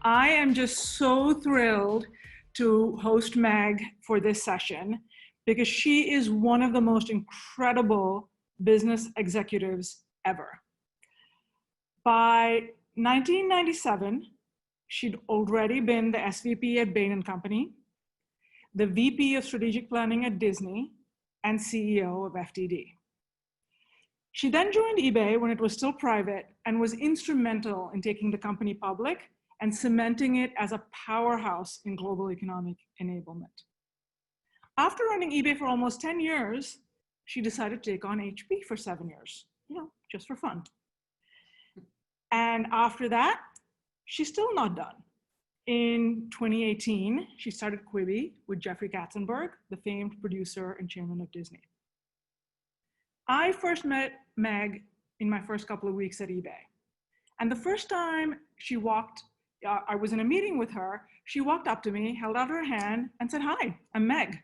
I am just so thrilled to host Meg for this session because she is one of the most incredible business executives ever. By 1997, she'd already been the SVP at Bain Company, the VP of Strategic Planning at Disney, and CEO of FTD. She then joined eBay when it was still private and was instrumental in taking the company public and cementing it as a powerhouse in global economic enablement. After running eBay for almost 10 years, she decided to take on HP for 7 years, just for fun. And after that, she's still not done. In 2018, she started Quibi with Jeffrey Katzenberg, the famed producer and chairman of Disney. I first met Meg in my first couple of weeks at eBay. And the first time I was in a meeting with her, she walked up to me, held out her hand, and said, "Hi, I'm Meg."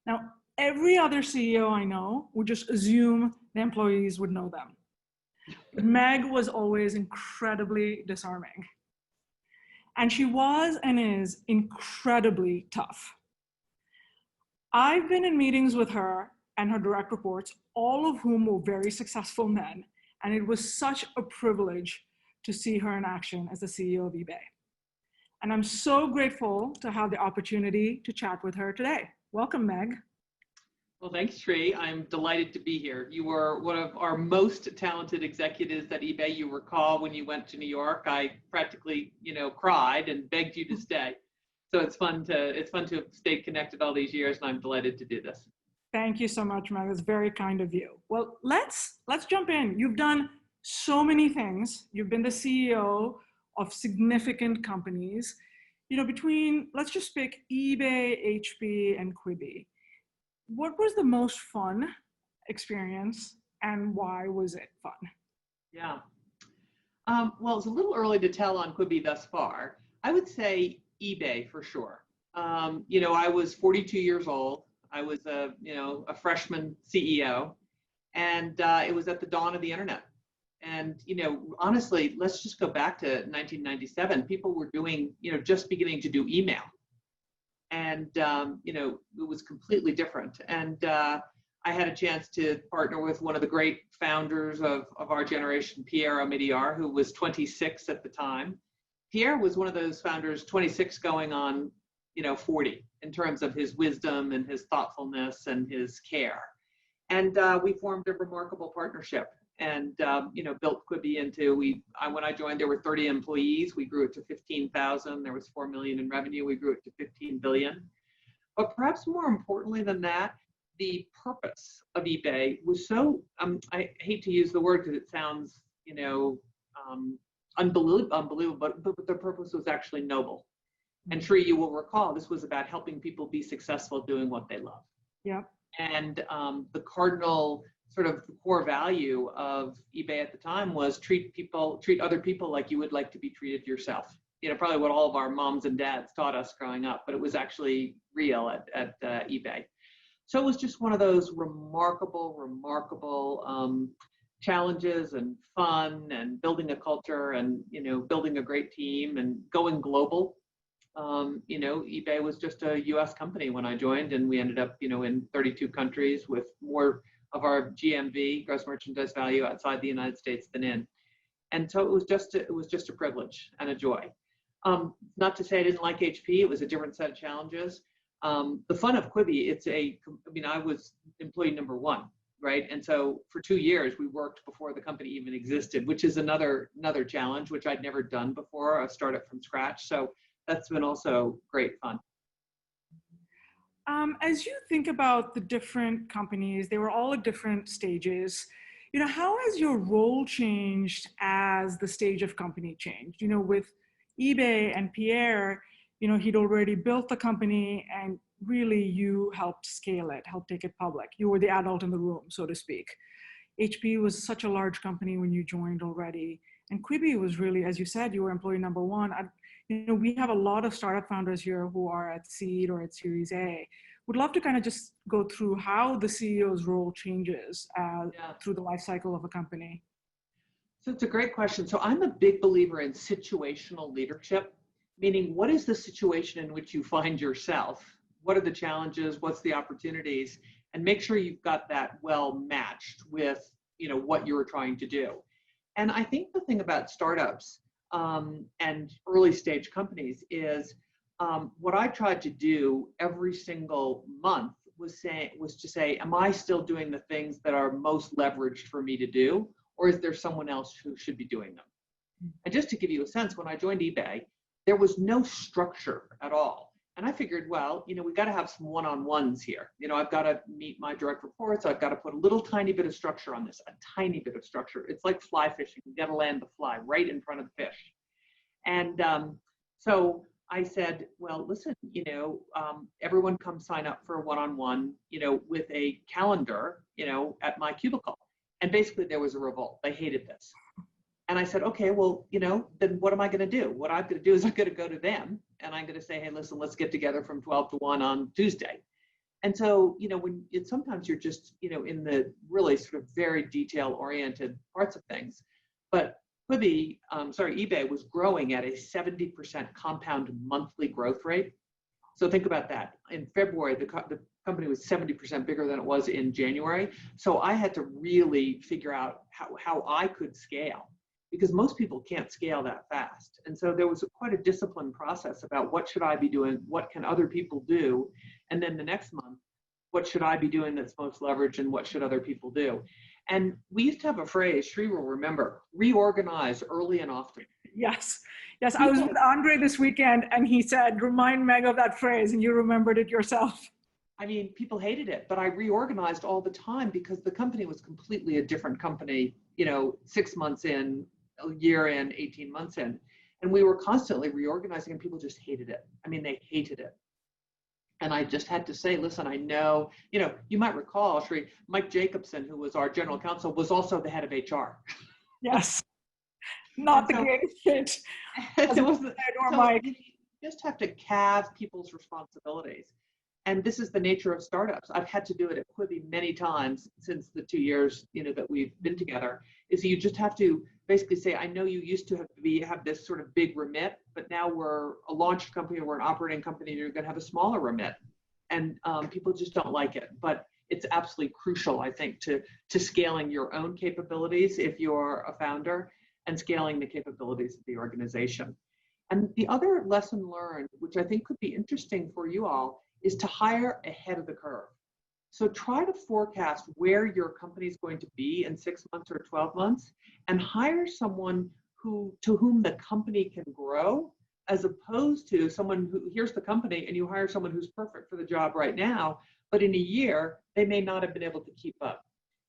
Now, every other CEO I know would just assume the employees would know them. But Meg was always incredibly disarming. And she was and is incredibly tough. I've been in meetings with her and her direct reports, all of whom were very successful men, and it was such a privilege to see her in action as the CEO of eBay. And I'm so grateful to have the opportunity to chat with her today. Welcome, Meg. Well, thanks, Shri. I'm delighted to be here. You were one of our most talented executives at eBay. You recall when you went to New York, I practically, cried and begged you to stay. So it's fun to have stayed connected all these years, and I'm delighted to do this. Thank you so much, Meg. It's very kind of you. Well, let's jump in. You've done so many things. You've been the CEO of significant companies. Let's just pick eBay, HP, and Quibi. What was the most fun experience, and why was it fun? Yeah. Well, it's a little early to tell on Quibi thus far. I would say eBay for sure. I was 42 years old. I was a freshman CEO, and it was at the dawn of the internet. And, honestly, let's just go back to 1997. People were doing, just beginning to do email. And, it was completely different. And I had a chance to partner with one of the great founders of our generation, Pierre Omidyar, who was 26 at the time. Pierre was one of those founders, 26 going on, 40, in terms of his wisdom and his thoughtfulness and his care. And we formed a remarkable partnership and, built Quibi into, when I joined, there were 30 employees. We grew it to 15,000. There was 4 million in revenue. We grew it to 15 billion. But perhaps more importantly than that, the purpose of eBay was so, I hate to use the word because it sounds, unbelievable, but the purpose was actually noble. And Shri, you will recall, this was about helping people be successful doing what they love. Yeah. And the cardinal sort of core value of eBay at the time was treat other people like you would like to be treated yourself. Probably what all of our moms and dads taught us growing up, but it was actually real at eBay. So it was just one of those remarkable challenges and fun and building a culture and, building a great team and going global. eBay was just a US company when I joined, and we ended up, in 32 countries with more of our GMV, gross merchandise value, outside the United States than in. And so it was just a privilege and a joy. Not to say I didn't like HP, it was a different set of challenges. The fun of Quibi, I was employee number one, right? And so for 2 years, we worked before the company even existed, which is another challenge, which I'd never done before, a startup from scratch. So that's been also great fun. As you think about the different companies, they were all at different stages. How has your role changed as the stage of company changed? With eBay and Pierre, he'd already built the company, and really you helped scale it, helped take it public. You were the adult in the room, so to speak. HP was such a large company when you joined already. And Quibi was really, as you said, you were employee number one. We have a lot of startup founders here who are at seed or at Series A. Would love to kind of just go through how the CEO's role changes through the life cycle of a company. So it's a great question. So I'm a big believer in situational leadership. meaning what is the situation in which you find yourself? What are the challenges? What's the opportunities? And make sure you've got that well matched with, what you're trying to do. And I think the thing about startups and early stage companies is what I tried to do every single month was to say, am I still doing the things that are most leveraged for me to do, or is there someone else who should be doing them? And just to give you a sense, when I joined eBay, there was no structure at all. And I figured, well, we got to have some one-on-ones here. I've got to meet my direct reports. I've got to put a little tiny bit of structure on this, a tiny bit of structure. It's like fly fishing. You got to land the fly right in front of the fish. And so I said, well, listen, everyone come sign up for a one-on-one, with a calendar, at my cubicle. And basically there was a revolt. They hated this. And I said, okay, well, then what am I going to do? What I'm going to do is I'm going to go to them and I'm going to say, hey, listen, let's get together from 12 to 1 on Tuesday. And so, sometimes you're just, in the really sort of very detail-oriented parts of things. But eBay was growing at a 70% compound monthly growth rate. So think about that. In February, the company was 70% bigger than it was in January. So I had to really figure out how I could scale, because most people can't scale that fast. And so there was quite a disciplined process about what should I be doing, what can other people do, and then the next month, what should I be doing that's most leveraged and what should other people do? And we used to have a phrase, Shri will remember, reorganize early and often. Yes. I was with Andre this weekend and he said, remind Meg of that phrase, and you remembered it yourself. I mean, people hated it, but I reorganized all the time because the company was completely a different company, 6 months in, a year in, 18 months in. And we were constantly reorganizing and people just hated it. I mean, they hated it. And I just had to say, listen, I know, you might recall, Shri, Mike Jacobson, who was our general counsel, was also the head of HR. Yes. Not the greatest fit. You just have to calve people's responsibilities. And this is the nature of startups. I've had to do it at Quibi many times since the 2 years, that we've been together, is you just have to basically say, I know you used to have this sort of big remit, but now we're a launched company, or we're an operating company, and you're going to have a smaller remit. And people just don't like it. But it's absolutely crucial, I think, to scaling your own capabilities if you're a founder, and scaling the capabilities of the organization. And the other lesson learned, which I think could be interesting for you all, is to hire ahead of the curve. So try to forecast where your company is going to be in 6 months or 12 months, and hire someone to whom the company can grow, as opposed to someone who, here's the company, and you hire someone who's perfect for the job right now, but in a year, they may not have been able to keep up.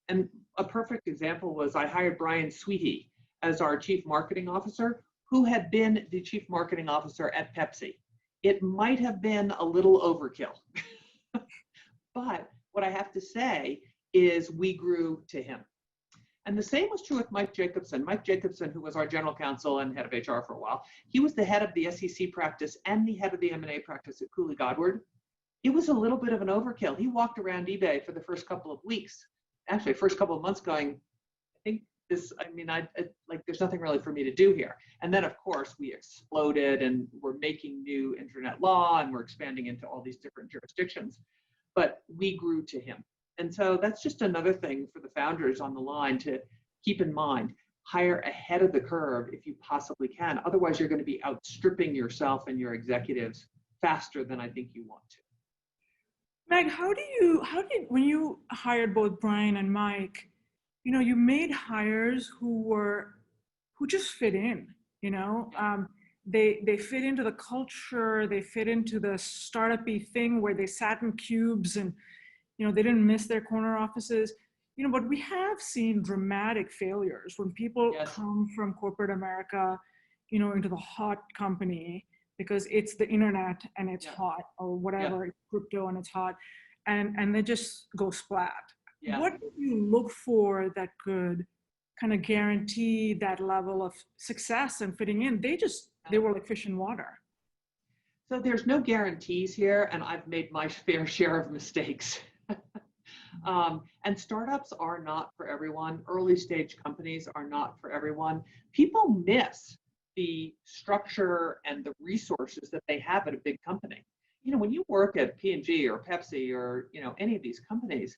And a perfect example was I hired Brian Sweetie as our chief marketing officer, who had been the chief marketing officer at Pepsi. It might have been a little overkill. But what I have to say is we grew to him. And the same was true with Mike Jacobson. Mike Jacobson, who was our general counsel and head of HR for a while, he was the head of the SEC practice and the head of the M&A practice at Cooley Godward. It was a little bit of an overkill. He walked around eBay for the first couple of weeks, actually first couple of months, going, I think this, there's nothing really for me to do here. And then of course we exploded and we're making new internet law and we're expanding into all these different jurisdictions, but we grew to him. And so that's just another thing for the founders on the line to keep in mind. Hire ahead of the curve if you possibly can. Otherwise you're going to be outstripping yourself and your executives faster than I think you want to. Meg, how did when you hired both Brian and Mike, you made hires who just fit in, they fit into the culture, they fit into the startup-y thing where they sat in cubes and, they didn't miss their corner offices, but we have seen dramatic failures when people come from corporate America, into the hot company because it's the internet and it's hot, or whatever, crypto and it's hot, and they just go splat. What do you look for that could kind of guarantee that level of success and fitting in? They were like fish in water. So there's no guarantees here, and I've made my fair share of mistakes. And startups are not for everyone. Early stage companies are not for everyone. People miss the structure and the resources that they have at a big company. You know, when you work at P&G or Pepsi or, you know, any of these companies,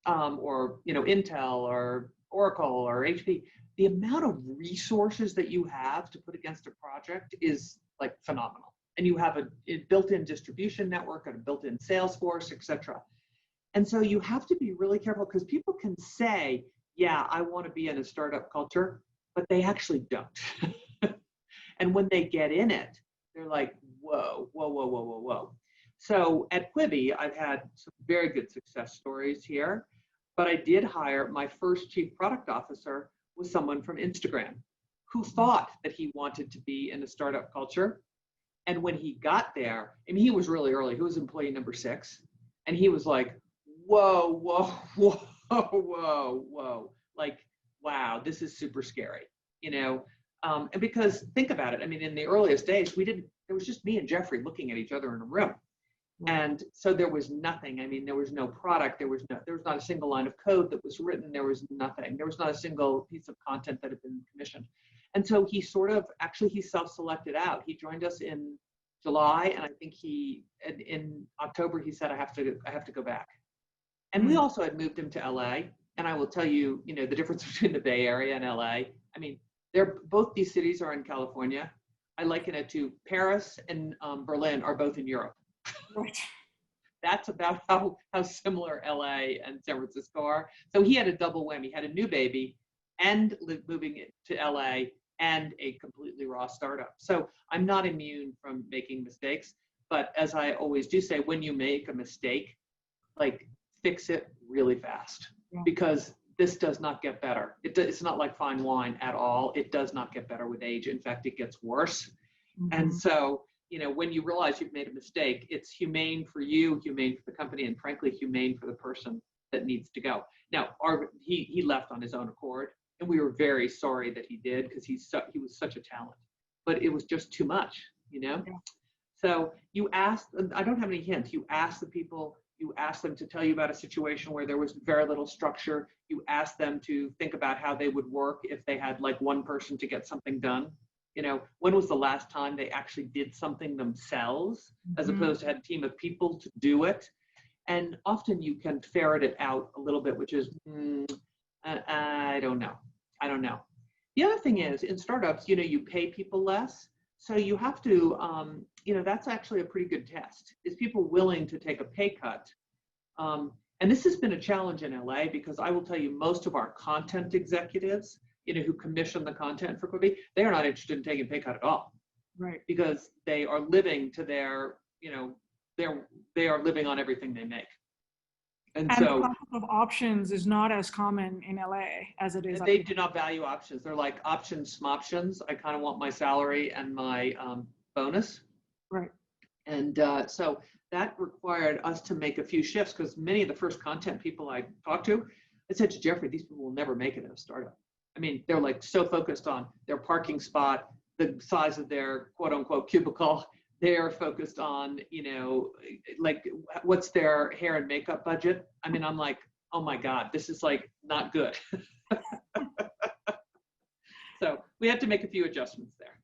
or, you know, Intel or Oracle or HP, the amount of resources that you have to put against a project is like phenomenal. And you have a built-in distribution network and a built-in sales force, et cetera. And so you have to be really careful because people can say, yeah, I want to be in a startup culture, but they actually don't. And when they get in it, they're like, whoa, whoa, whoa, whoa, whoa, whoa. So at Quibi, I've had some very good success stories here, but I did hire my first chief product officer was someone from Instagram who thought that he wanted to be in a startup culture. And when he got there, I mean, he was really early. He was employee number 6. And he was like, whoa, whoa, whoa, whoa, whoa. Like, wow, this is super scary, you know? And because think about it, I mean, in the earliest days, there was just me and Jeffrey looking at each other in a room. And so there was nothing. I mean, there was no product. There was not a single line of code that was written. There was nothing. There was not a single piece of content that had been commissioned. And so he he self-selected out. He joined us in July, and I think in October, he said, I have to go back. And we also had moved him to LA. And I will tell you, you know, the difference between the Bay Area and LA. I mean, both these cities are in California. I liken it to Paris and Berlin are both in Europe. Right. That's about how similar LA and San Francisco are. So he had a double whammy. He had a new baby and moving to LA and a completely raw startup. So I'm not immune from making mistakes. But as I always do say, when you make a mistake, like fix it really fast, because this does not get better. It's not like fine wine at all. It does not get better with age. In fact, it gets worse. And so, you know, when you realize you've made a mistake, it's humane for you, humane for the company, and frankly, humane for the person that needs to go. Now, he left on his own accord, and we were very sorry that he did because he was such a talent. But it was just too much, you know? Yeah. So you ask, I don't have any hints, you ask the people, you ask them to tell you about a situation where there was very little structure. You ask them to think about how they would work if they had like one person to get something done. You know, when was the last time they actually did something themselves as opposed to had a team of people to do it? And often you can ferret it out a little bit, which is, I don't know. I don't know. The other thing is in startups, you know, you pay people less. So you have to, you know, that's actually a pretty good test. Is people willing to take a pay cut? And this has been a challenge in LA because I will tell you, most of our content executives, you know, who commission the content for Quibi, they are not interested in taking a pay cut at all. Right. Because they are living to their, you know, they are living on everything they make. And so the concept of options is not as common in LA as it is. They do not value options. They're like options, smoptions. I kind of want my salary and my bonus. Right. And so that required us to make a few shifts because many of the first content people I talked to, I said to Jeffrey, these people will never make it in a startup. I mean, they're like so focused on their parking spot, the size of their quote unquote cubicle. They're focused on, you know, like what's their hair and makeup budget? I mean, I'm like, oh my God, this is like not good. So we had to make a few adjustments there.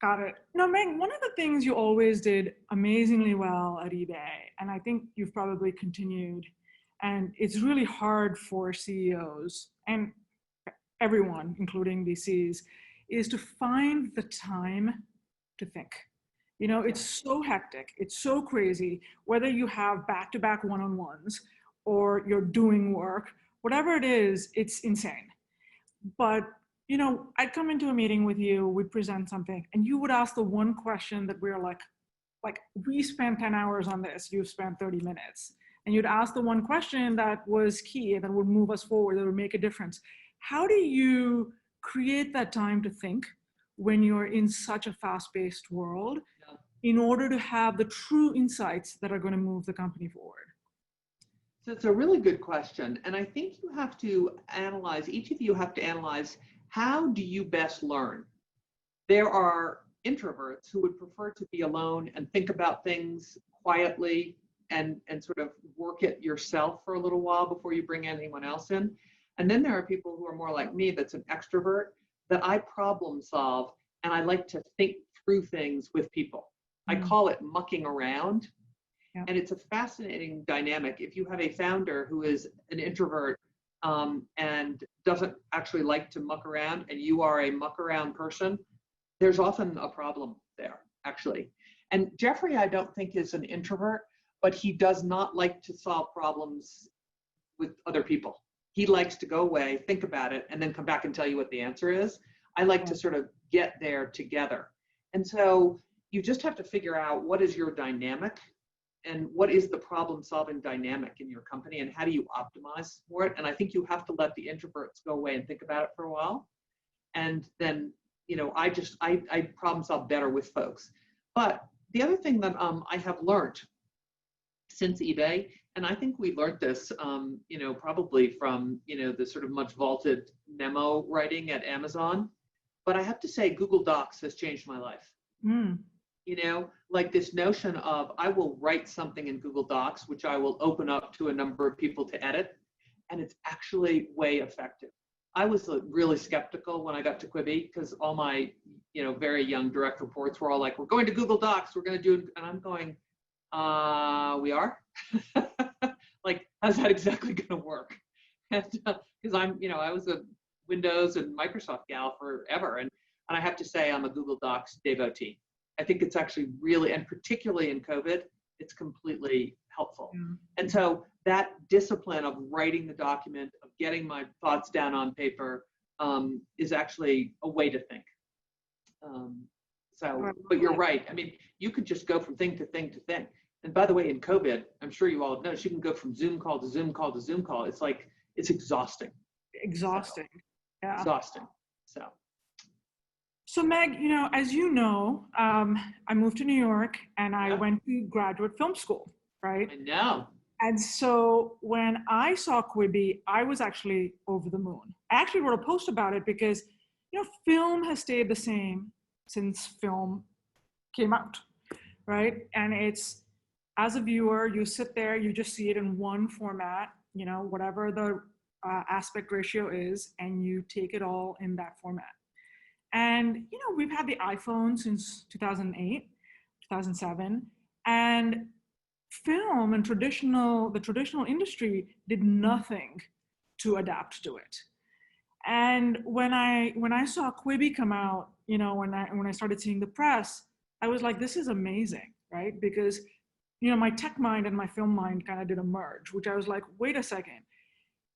Got it. Now, Meg, one of the things you always did amazingly well at eBay, and I think you've probably continued, and it's really hard for CEOs and everyone, including VCs, is to find the time to think. You know, it's so hectic, it's so crazy, whether you have back-to-back one-on-ones or you're doing work, whatever it is, it's insane. But, you know, I'd come into a meeting with you, we'd present something, and you would ask the one question that we're like, we spent 10 hours on this, you've spent 30 minutes. And you'd ask the one question that was key and that would move us forward, that would make a difference. How do you create that time to think when you're in such a fast-paced world in order to have the true insights that are going to move the company forward? So it's a really good question. And I think you have to analyze, each of you have to analyze, how do you best learn? There are introverts who would prefer to be alone and think about things quietly and sort of work it yourself for a little while before you bring anyone else in. And then there are people who are more like me, that's an extrovert, that I problem solve and I like to think through things with people. I call it mucking around. Yeah. And it's a fascinating dynamic. If you have a founder who is an introvert and doesn't actually like to muck around, and you are a muck around person, there's often a problem there, actually. And Jeffrey, I don't think, is an introvert, but he does not like to solve problems with other people. He likes to go away, think about it, and then come back and tell you what the answer is. I like to sort of get there together. And so you just have to figure out what is your dynamic and what is the problem solving dynamic in your company and how do you optimize for it. And I think you have to let the introverts go away and think about it for a while. And then, I problem solve better with folks. But the other thing that I have learned since eBay, and I think we learned this, probably from, the sort of much vaulted memo writing at Amazon, but I have to say Google Docs has changed my life. Like this notion of I will write something in Google Docs, which I will open up to a number of people to edit, and it's actually way effective. I was really skeptical when I got to Quibi because all my, very young direct reports were all like, we're going to Google Docs, we're going to do, and I'm going, we are? Like, how's that exactly going to work? Because I was a Windows and Microsoft gal forever, and I have to say I'm a Google Docs devotee. I think it's actually really, and particularly in COVID, it's completely helpful. Mm. And so that discipline of writing the document, of getting my thoughts down on paper, is actually a way to think. But you're right. I mean, you could just go from thing to thing to thing. And by the way, in COVID, I'm sure you all have noticed, you can go from Zoom call to Zoom call to Zoom call. It's like, it's exhausting. Exhausting. Yeah. Exhausting. So Meg, as you know, I moved to New York and I went to graduate film school, right? I know. And so when I saw Quibi, I was actually over the moon. I actually wrote a post about it because, film has stayed the same since film came out, right? And it's, as a viewer, you sit there, you just see it in one format, whatever the aspect ratio is, and you take it all in that format. And, we've had the iPhone since 2008, 2007, and film and the traditional industry did nothing to adapt to it. And when I saw Quibi come out, when I started seeing the press, I was like, this is amazing, right? Because, my tech mind and my film mind kind of did a merge, which I was like, wait a second,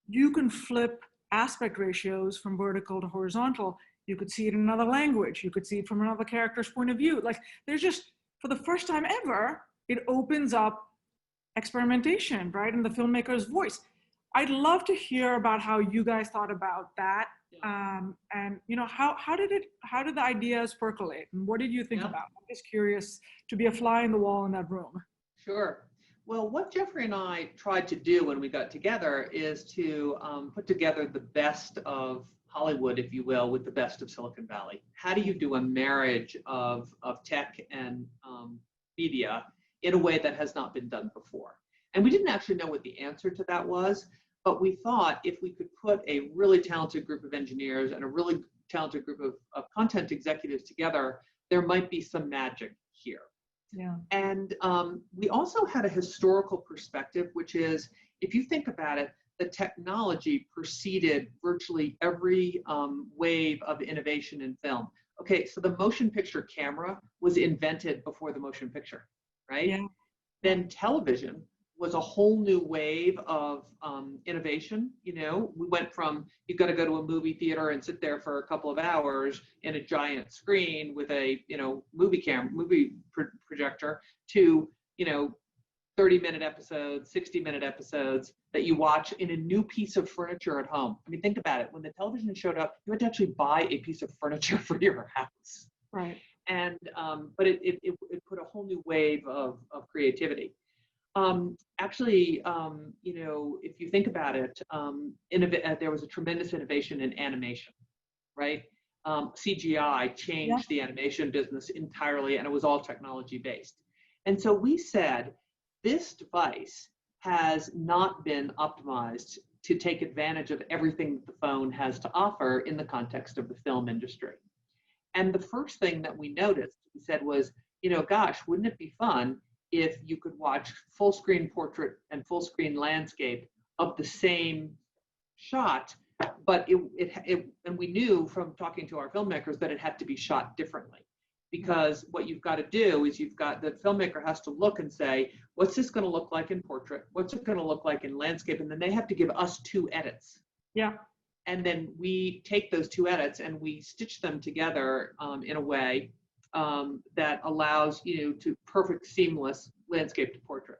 you can flip aspect ratios from vertical to horizontal. You could see it in another language. You could see it from another character's point of view. Like, there's just, for the first time ever, it opens up experimentation, right? In the filmmaker's voice. I'd love to hear about how you guys thought about that. And, how did the ideas percolate? And what did you think about? I'm just curious to be a fly in the wall in that room. Sure. Well, what Jeffrey and I tried to do when we got together is to put together the best of Hollywood, if you will, with the best of Silicon Valley. How do you do a marriage of tech and media in a way that has not been done before? And we didn't actually know what the answer to that was, but we thought if we could put a really talented group of engineers and a really talented group of content executives together, there might be some magic here. Yeah. And we also had a historical perspective, which is, if you think about it, the technology preceded virtually every wave of innovation in film. Okay, so the motion picture camera was invented before the motion picture, right? Yeah. Then television was a whole new wave of innovation. We went from, you've got to go to a movie theater and sit there for a couple of hours in a giant screen with a, movie projector to, 30-minute episodes, 60-minute episodes that you watch in a new piece of furniture at home. I mean, think about it. When the television showed up, you had to actually buy a piece of furniture for your house. Right. And, but it put a whole new wave of creativity. Actually, if you think about it, there was a tremendous innovation in animation, right? CGI changed the animation business entirely, and it was all technology based. And so we said, this device has not been optimized to take advantage of everything that the phone has to offer in the context of the film industry. And the first thing that we noticed, we said was, gosh, wouldn't it be fun if you could watch full screen portrait and full screen landscape of the same shot, but and we knew from talking to our filmmakers that it had to be shot differently. Because what you've got to do is the filmmaker has to look and say, what's this going to look like in portrait? What's it going to look like in landscape? And then they have to give us 2 edits. Yeah. And then we take those 2 edits and we stitch them together in a way that allows, to perfect seamless landscape to portrait.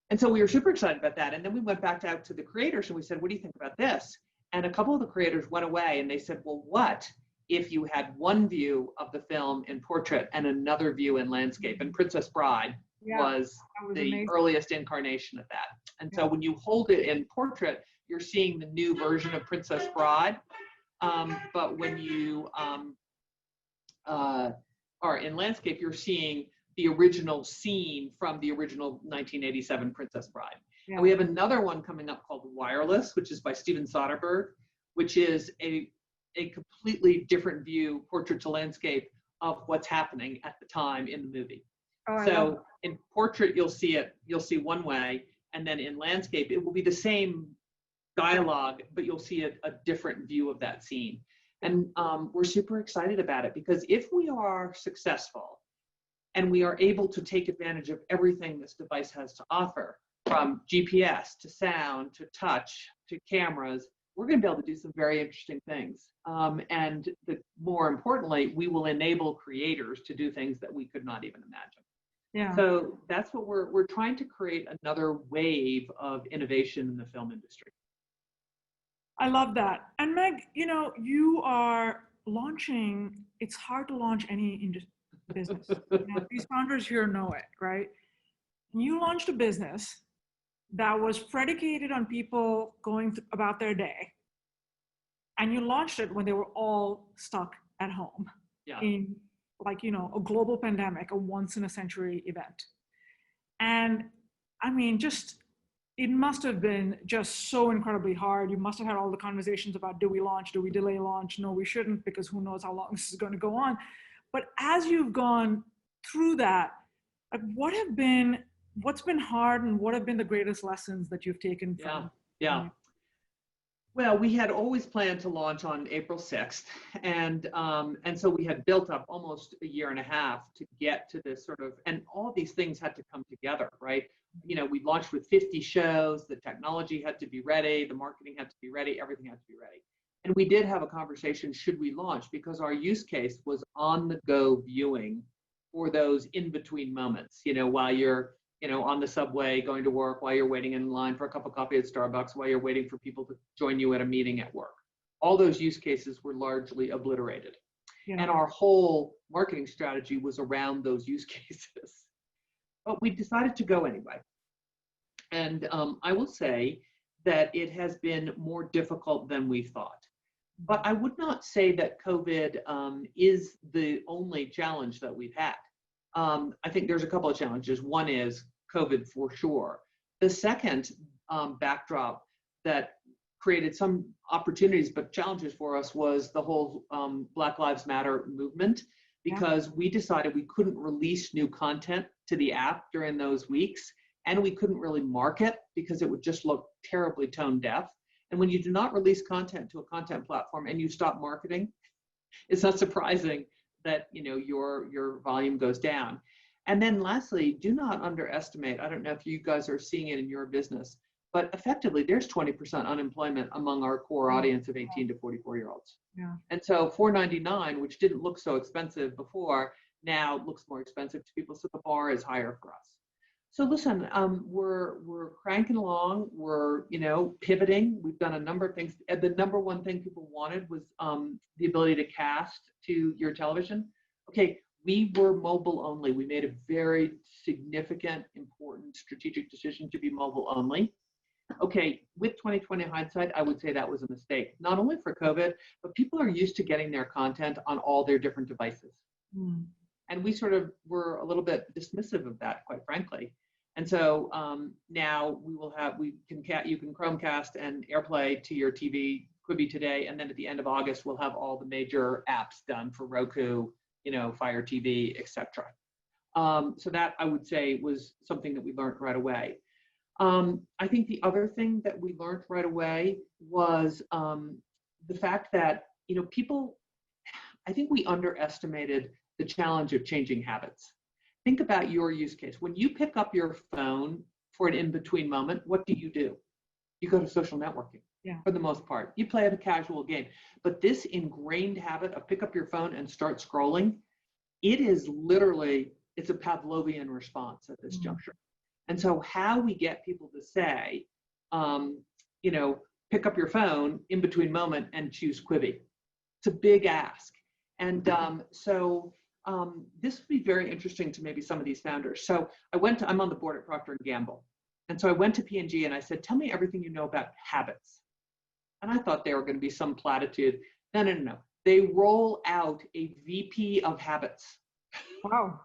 And so we were super excited about that. And then we went back out to the creators and we said, what do you think about this? And a couple of the creators went away and they said, well, what if you had one view of the film in portrait and another view in landscape? And Princess Bride was the amazing earliest incarnation of that. And so when you hold it in portrait, you're seeing the new version of Princess Bride. But when you are in landscape, you're seeing the original scene from the original 1987 Princess Bride. Yeah. And we have another one coming up called Wireless, which is by Steven Soderbergh, which is a completely different view, portrait to landscape, of what's happening at the time in the movie. So in portrait, you'll see one way, and then in landscape, it will be the same dialogue, but you'll see a different view of that scene. And we're super excited about it, because if we are successful and we are able to take advantage of everything this device has to offer, from GPS to sound to touch to cameras, we're going to be able to do some very interesting things. And more importantly, we will enable creators to do things that we could not even imagine. Yeah. So that's what we're trying to create, another wave of innovation in the film industry. I love that. And Meg, you are launching, it's hard to launch any business. These founders here know it, right? You launched a business that was predicated on people going about their day. And you launched it when they were all stuck at home in a global pandemic, a once in a century event. And I mean, it must have been just so incredibly hard. You must have had all the conversations about, do we launch? Do we delay launch? No, we shouldn't, because who knows how long this is going to go on. But as you've gone through that, like, what's been hard, and what have been the greatest lessons that you've taken from? Yeah. Well, we had always planned to launch on April 6th. And so we had built up almost a year and a half to get to this sort of, and all these things had to come together, right? We launched with 50 shows, the technology had to be ready, the marketing had to be ready, everything had to be ready. And we did have a conversation, should we launch? Because our use case was on the go viewing for those in-between moments, while you're on the subway going to work, while you're waiting in line for a cup of coffee at Starbucks, while you're waiting for people to join you at a meeting at work. All those use cases were largely obliterated. Yeah. And our whole marketing strategy was around those use cases. But we decided to go anyway. And I will say that it has been more difficult than we thought. But I would not say that COVID is the only challenge that we've had. I think there's a couple of challenges. One is COVID for sure. The second backdrop that created some opportunities but challenges for us was the whole Black Lives Matter movement, because we decided we couldn't release new content to the app during those weeks, and we couldn't really market because it would just look terribly tone deaf. And when you do not release content to a content platform and you stop marketing, it's not surprising that your volume goes down. And then lastly, do not underestimate, I don't know if you guys are seeing it in your business, but effectively there's 20% unemployment among our core audience of 18 to 44-year-olds. Yeah. And so $4.99, which didn't look so expensive before, now looks more expensive to people, so the bar is higher for us. So listen, we're cranking along, we're pivoting. We've done a number of things. The number one thing people wanted was the ability to cast to your television. Okay, we were mobile only. We made a very significant, important strategic decision to be mobile only. Okay, with 2020 hindsight, I would say that was a mistake. Not only for COVID, but people are used to getting their content on all their different devices. And we sort of were a little bit dismissive of that, quite frankly. And so now you can Chromecast and AirPlay to your TV, Quibi today, and then at the end of August, we'll have all the major apps done for Roku, Fire TV, etc. So that, I would say, was something that we learned right away. I think the other thing that we learned right away was the fact that, I think we underestimated the challenge of changing habits. Think about your use case. When you pick up your phone for an in-between moment, what do? You go to social networking, for the most part. You play a casual game. But this ingrained habit of pick up your phone and start scrolling, it is literally, it's a Pavlovian response at this juncture. And so how we get people to say, pick up your phone in between moment and choose Quibi. It's a big ask. And this would be very interesting to maybe some of these founders. So I'm on the board at Procter Gamble. And so I went to P&G and I said, tell me everything you know about habits. And I thought there were going to be some platitude. No. They roll out a VP of habits. Wow.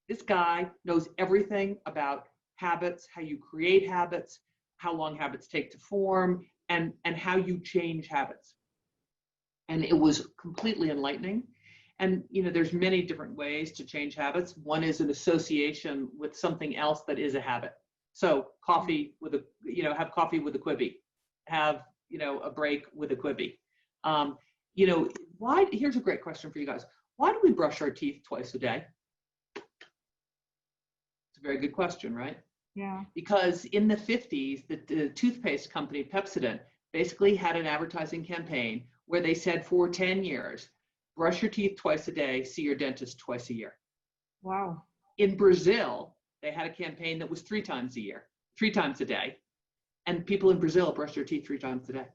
This guy knows everything about habits, how you create habits, how long habits take to form, and how you change habits. And it was completely enlightening. And there's many different ways to change habits. One is an association with something else that is a habit. So coffee with have coffee with a Quibi, have a break with a Quibi. Here's a great question for you guys. Why do we brush our teeth twice a day? It's a very good question, right? Yeah. Because in the 50s, the toothpaste company Pepsodent basically had an advertising campaign where they said for 10 years, brush your teeth twice a day, see your dentist twice a year. Wow. In Brazil, they had a campaign that was 3 times a day. And people in Brazil brush their teeth 3 times a day.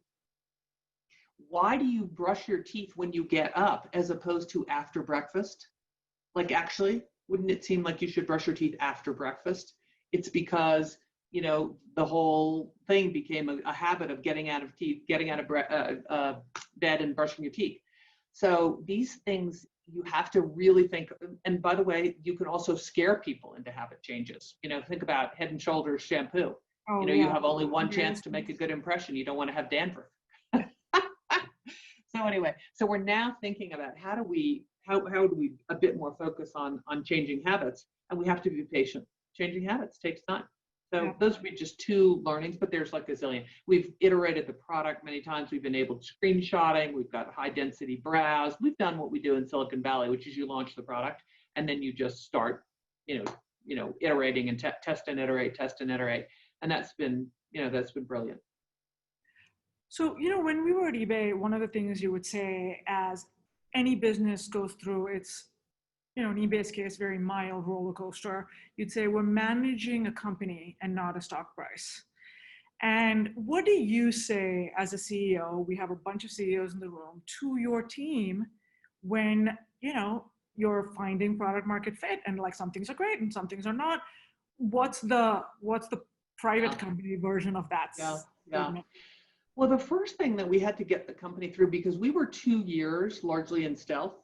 Why do you brush your teeth when you get up as opposed to after breakfast? Like, actually, wouldn't it seem like you should brush your teeth after breakfast? It's because, the whole thing became a habit of getting out of bed and brushing your teeth. So these things you have to really think, and by the way, you can also scare people into habit changes. Think about Head and Shoulders shampoo. You have only one chance to make a good impression. You don't want to have dandruff. So anyway, we're now thinking about how do we a bit more focus on changing habits, and we have to be patient. Changing habits takes time. So those would be just 2 learnings, but there's like a zillion. We've iterated the product many times. We've enabled screenshotting. We've got high density browse. We've done what we do in Silicon Valley, which is you launch the product and then you just start, iterating and test and iterate. And that's been brilliant. So, when we were at eBay, one of the things you would say as any business goes through its, in eBay's case, very mild roller coaster, you'd say we're managing a company and not a stock price. And what do you say as a CEO, we have a bunch of CEOs in the room, to your team when, you're finding product market fit and like some things are great and some things are not? What's the private company version of that? Yeah. Well, the first thing that we had to get the company through, because we were 2 years largely in stealth,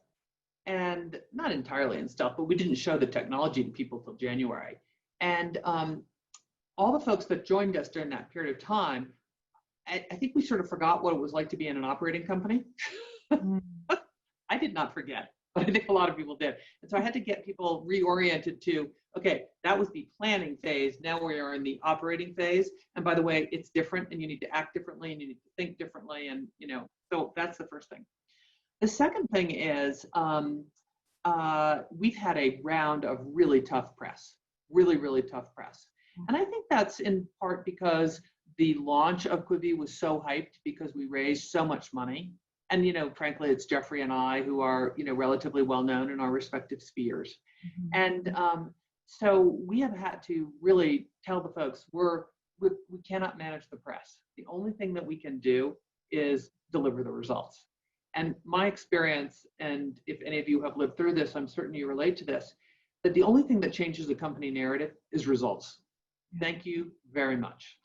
and not entirely in stealth, but we didn't show the technology to people till January. And all the folks that joined us during that period of time, I think we sort of forgot what it was like to be in an operating company. I did not forget, but I think a lot of people did. And so I had to get people reoriented to, okay, that was the planning phase. Now we are in the operating phase. And by the way, it's different and you need to act differently and you need to think differently. And, so that's the first thing. The second thing is we've had a round of really tough press, really tough press. And I think that's in part because the launch of Quibi was so hyped because we raised so much money. And, frankly, it's Jeffrey and I who are, relatively well known in our respective spheres. And so we have had to really tell the folks we cannot manage the press. The only thing that we can do is deliver the results. And my experience, and if any of you have lived through this, I'm certain you relate to this, that the only thing that changes a company narrative is results. Thank you very much.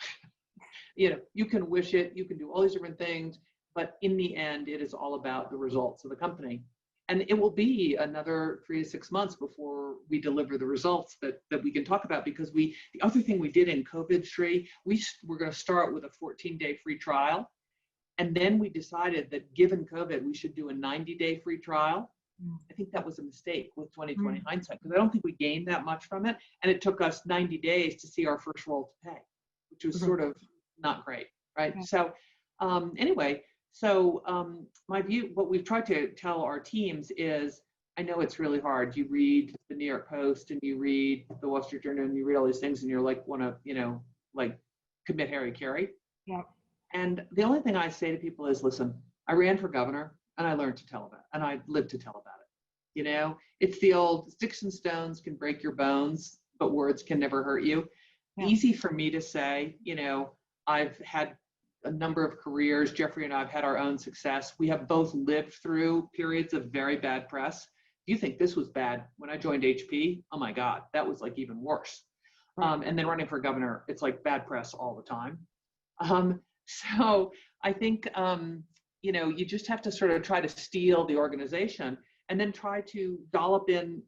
You can wish it, you can do all these different things, but in the end, it is all about the results of the company. And it will be another 3 to 6 months before we deliver the results that we can talk about, because the other thing we did in COVID, Shri, we're going to start with a 14-day free trial. And then we decided that given COVID, we should do a 90-day free trial. I think that was a mistake with 2020 hindsight, because I don't think we gained that much from it. And it took us 90 days to see our first roll to pay, which was sort of not great, right? So anyway, my view, what we've tried to tell our teams is, I know it's really hard. You read the New York Post and you read the Wall Street Journal and you read all these things and you're like, want to, like commit Harry Carey. Yeah. And the only thing I say to people is, listen, I ran for governor and I learned to tell about it, and I lived to tell about it. It's the old sticks and stones can break your bones, but words can never hurt you. Yeah. Easy for me to say, I've had a number of careers. Jeffrey and I have had our own success. We have both lived through periods of very bad press. You think this was bad when I joined HP? Oh my God, that was like even worse. And then running for governor, it's like bad press all the time. So I think, you just have to sort of try to steal the organization and then try to dollop in,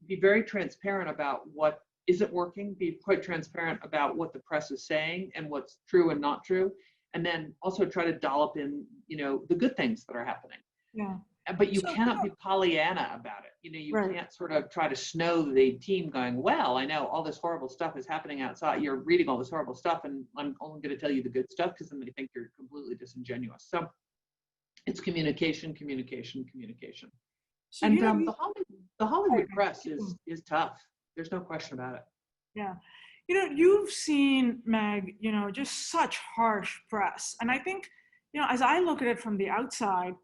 be very transparent about what isn't working, be quite transparent about what the press is saying and what's true and not true. And then also try to dollop in, the good things that are happening. Yeah. But you cannot be Pollyanna about it. You can't sort of try to snow the team going, well, I know all this horrible stuff is happening outside. You're reading all this horrible stuff, and I'm only going to tell you the good stuff because then they think you're completely disingenuous. So it's communication. So, and the Hollywood press is tough. There's no question about it. Yeah. You've seen, Meg, just such harsh press. And I think, as I look at it from the outside,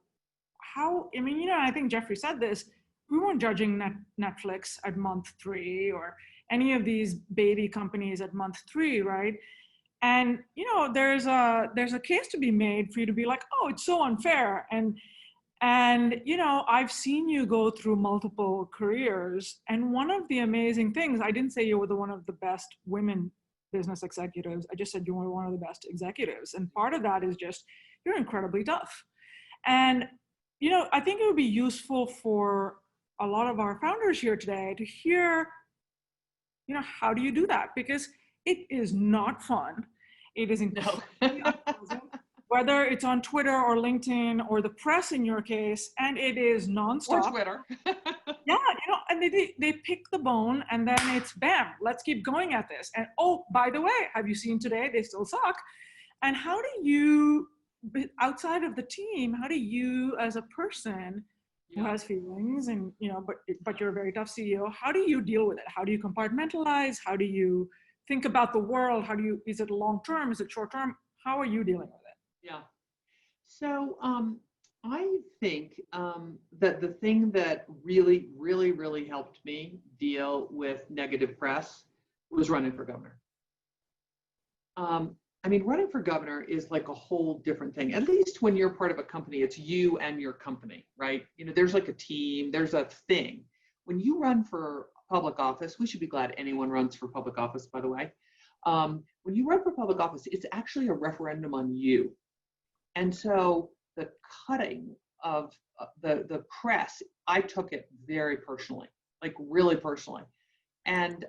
I think Jeffrey said this, we weren't judging Netflix at month 3 or any of these baby companies at month 3, right? And, there's a case to be made for you to be like, oh, it's so unfair. And I've seen you go through multiple careers. And one of the amazing things, I didn't say you were one of the best women business executives. I just said you were one of the best executives. And part of that is just, you're incredibly tough. And, I think it would be useful for a lot of our founders here today to hear, how do you do that? Because it is not fun. It is incredibly unpleasant. Whether it's on Twitter or LinkedIn or the press in your case, and it is nonstop. Or Twitter. Yeah, and they pick the bone and then it's bam, let's keep going at this. And oh, by the way, have you seen today? They still suck. And how do you, outside of the team, how do you as a person who has feelings and, but you're a very tough CEO, how do you deal with it? How do you compartmentalize? How do you think about the world? Is it long-term? Is it short-term? How are you dealing with it? Yeah. So I think that the thing that really, really, really helped me deal with negative press was running for governor. Running for governor is like a whole different thing. At least when you're part of a company, it's you and your company, right? There's like a team, there's a thing. When you run for public office, we should be glad anyone runs for public office, by the way. When you run for public office, it's actually a referendum on you. And so the cutting of the press, I took it very personally, like really personally. And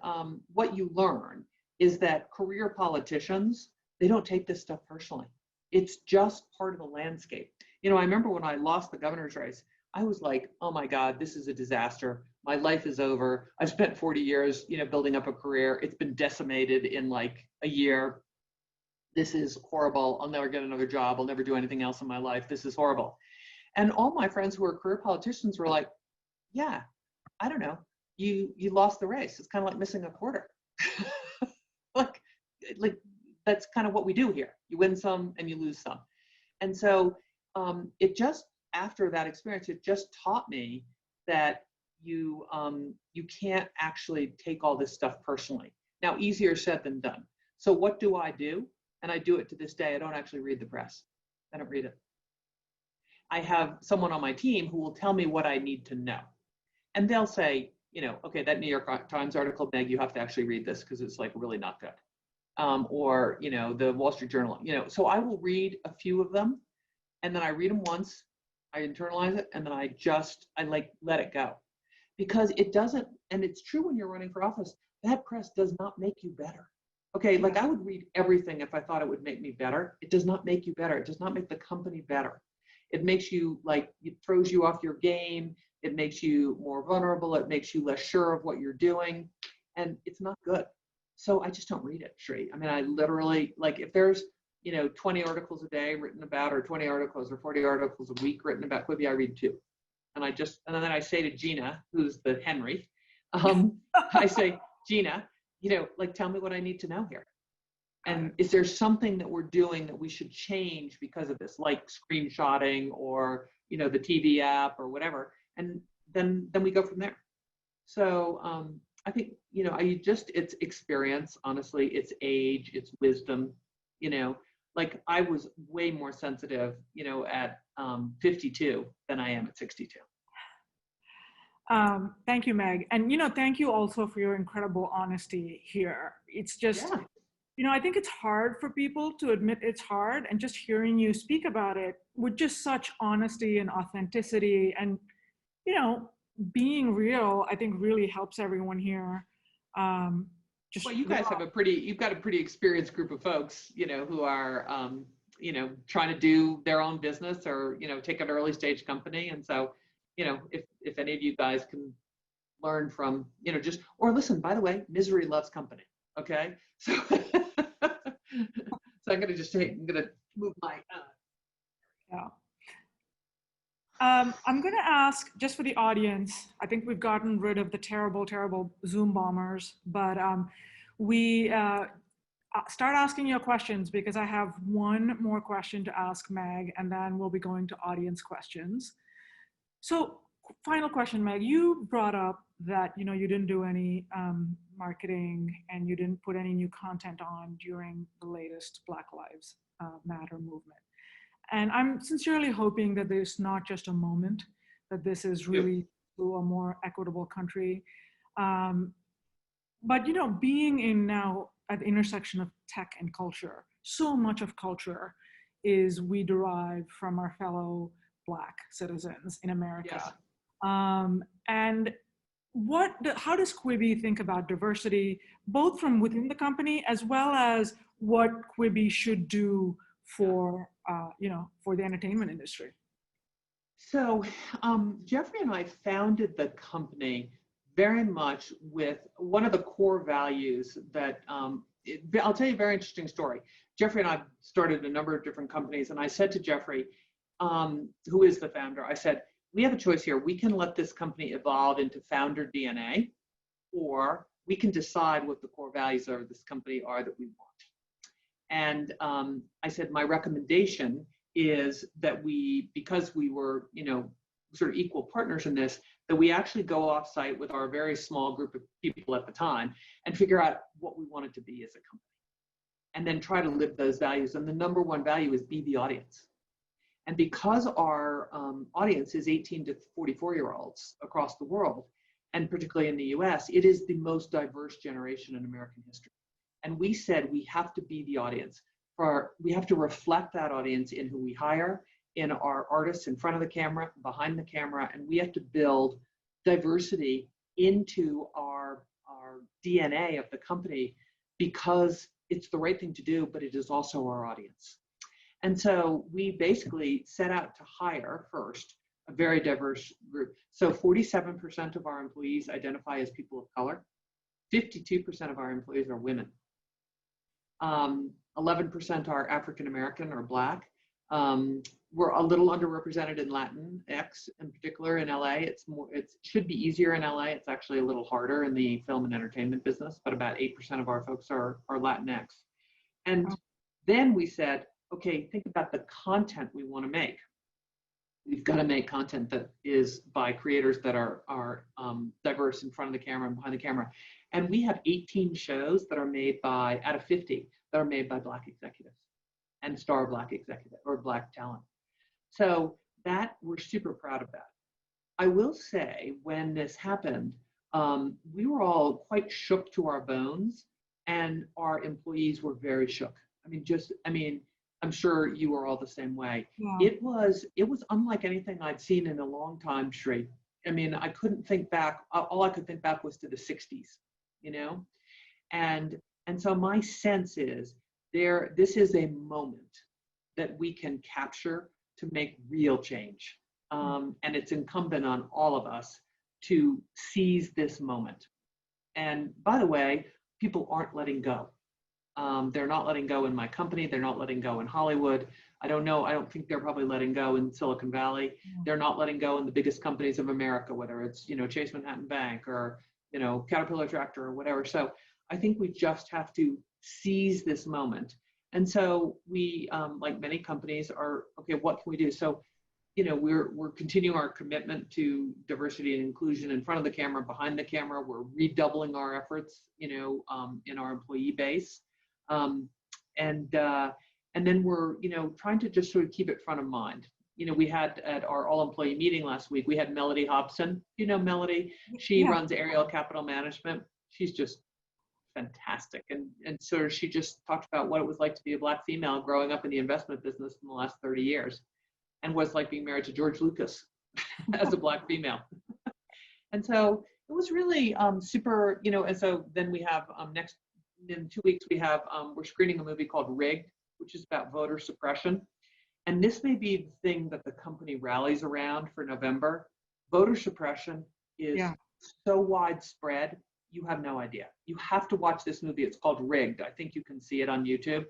what you learn is that career politicians, they don't take this stuff personally. It's just part of the landscape. I remember when I lost the governor's race, I was like, oh my God, this is a disaster. My life is over. I've spent 40 years, building up a career. It's been decimated in like a year. This is horrible. I'll never get another job. I'll never do anything else in my life. This is horrible. And all my friends who are career politicians were like, yeah, I don't know. You lost the race. It's kind of like missing a quarter. like that's kind of what we do here. You win some and you lose some. And so it just, after that experience, it just taught me that you can't actually take all this stuff personally. Now, easier said than done. So what do? And I do it to this day. I don't actually read the press. I don't read it. I have someone on my team who will tell me what I need to know. And they'll say, okay, that New York Times article, Meg, you have to actually read this because it's like really not good. Or, the Wall Street Journal, so I will read a few of them and then I read them once I internalize it, and then I like let it go, because it doesn't, and it's true when you're running for office, bad press does not make you better. Okay, like I would read everything if I thought it would make me better. It does not make you better. It does not make the company better. It makes you it throws you off your game. It makes you more vulnerable. It makes you less sure of what you're doing, and it's not good. So I just don't read it, Shri. I mean, I literally, like, if there's 20 articles a day written about, or 20 articles or 40 articles a week written about Quibi, I read 2. And then I say to Gina, who's the Henry, I say, Gina, tell me what I need to know here. And is there something that we're doing that we should change because of this, like screenshotting or, the TV app or whatever? And then we go from there. So I think, it's experience, honestly, it's age, it's wisdom, like I was way more sensitive, at 52 than I am at 62. Thank you, Meg. And, thank you also for your incredible honesty here. It's just, I think it's hard for people to admit it's hard, and just hearing you speak about it with just such honesty and authenticity and, being real, I think really helps everyone here. Well, you guys you've got a pretty experienced group of folks, who are, trying to do their own business or, take an early stage company. And so, if any of you guys can learn from, or listen, by the way, misery loves company. Okay. So, I'm going to move my, yeah. I'm going to ask, just for the audience, I think we've gotten rid of the terrible, terrible Zoom bombers, but we start asking your questions, because I have one more question to ask Meg, and then we'll be going to audience questions. So final question, Meg, you brought up that, you didn't do any marketing and you didn't put any new content on during the latest Black Lives Matter movement. And I'm sincerely hoping that there's not just a moment, that this is really to a more equitable country. But, being in now at the intersection of tech and culture, so much of culture is we derive from our fellow Black citizens in America. Yes. And how does Quibi think about diversity, both from within the company as well as what Quibi should do for for the entertainment industry? So Jeffrey and I founded the company very much with one of the core values that, I'll tell you a very interesting story. Jeffrey and I started a number of different companies, and I said to Jeffrey, who is the founder, I said, we have a choice here. We can let this company evolve into founder DNA, or we can decide what the core values of this company are that we want. And I said, my recommendation is that because we were, sort of equal partners in this, that we actually go off-site with our very small group of people at the time and figure out what we wanted to be as a company, and then try to live those values. And the number one value is be the audience. And because our audience is 18 to 44-year-olds across the world, and particularly in the US, it is the most diverse generation in American history. And we said we have to be the audience. We have to reflect that audience in who we hire, in our artists in front of the camera, behind the camera, and we have to build diversity into our DNA of the company, because it's the right thing to do, but it is also our audience. And so we basically set out to hire first a very diverse group. So 47% of our employees identify as people of color. 52% of our employees are women. 11% are African American or Black. We're a little underrepresented in Latinx, in particular in LA. It should be easier in LA. It's actually a little harder in the film and entertainment business, but about 8% of our folks are Latinx. And then we said, okay, think about the content we want to make. We've got to make content that is by creators that are diverse in front of the camera and behind the camera. And we have 18 shows that are made out of 50, that are made by Black executives and star Black executive or Black talent. So that, we're super proud of that. I will say, when this happened, we were all quite shook to our bones, and our employees were very shook. I'm sure you are all the same way. Yeah. It was unlike anything I'd seen in a long time, Shri. I mean, I couldn't think back. All I could think back was to the 60s, you know? And so my sense is this is a moment that we can capture to make real change. And it's incumbent on all of us to seize this moment. And by the way, people aren't letting go. They're not letting go in my company. They're not letting go in Hollywood. I don't know. I don't think they're probably letting go in Silicon Valley. They're not letting go in the biggest companies of America, whether it's, Chase Manhattan Bank or, Caterpillar Tractor or whatever. So I think we just have to seize this moment. And so we, like many companies, are, okay, what can we do? So, we're continuing our commitment to diversity and inclusion in front of the camera, behind the camera. We're redoubling our efforts, in our employee base. And then we're, trying to just sort of keep it front of mind. We had at our all-employee meeting last week, we had Melody Hobson. Melody? She runs Ariel Capital Management. She's just fantastic. And so she just talked about what it was like to be a Black female growing up in the investment business in the last 30 years, and was like being married to George Lucas as a Black female. And so it was really super, and so then we have in 2 weeks, we're screening a movie called Rigged, which is about voter suppression. And this may be the thing that the company rallies around for November. Voter suppression is so widespread, you have no idea. You have to watch this movie. It's called Rigged. I think you can see it on YouTube.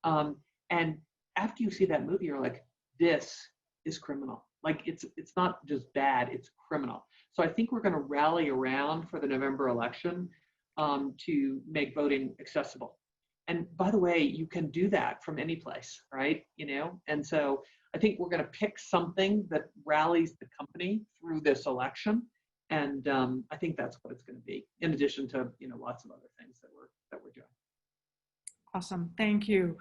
And after you see that movie, you're like, this is criminal. Like, it's not just bad, it's criminal. So I think we're going to rally around for the November election to make voting accessible. And by the way, you can do that from any place, right? And so I think we're going to pick something that rallies the company through this election. And I think that's what it's going to be, in addition to, lots of other things that we're doing. Awesome, thank you.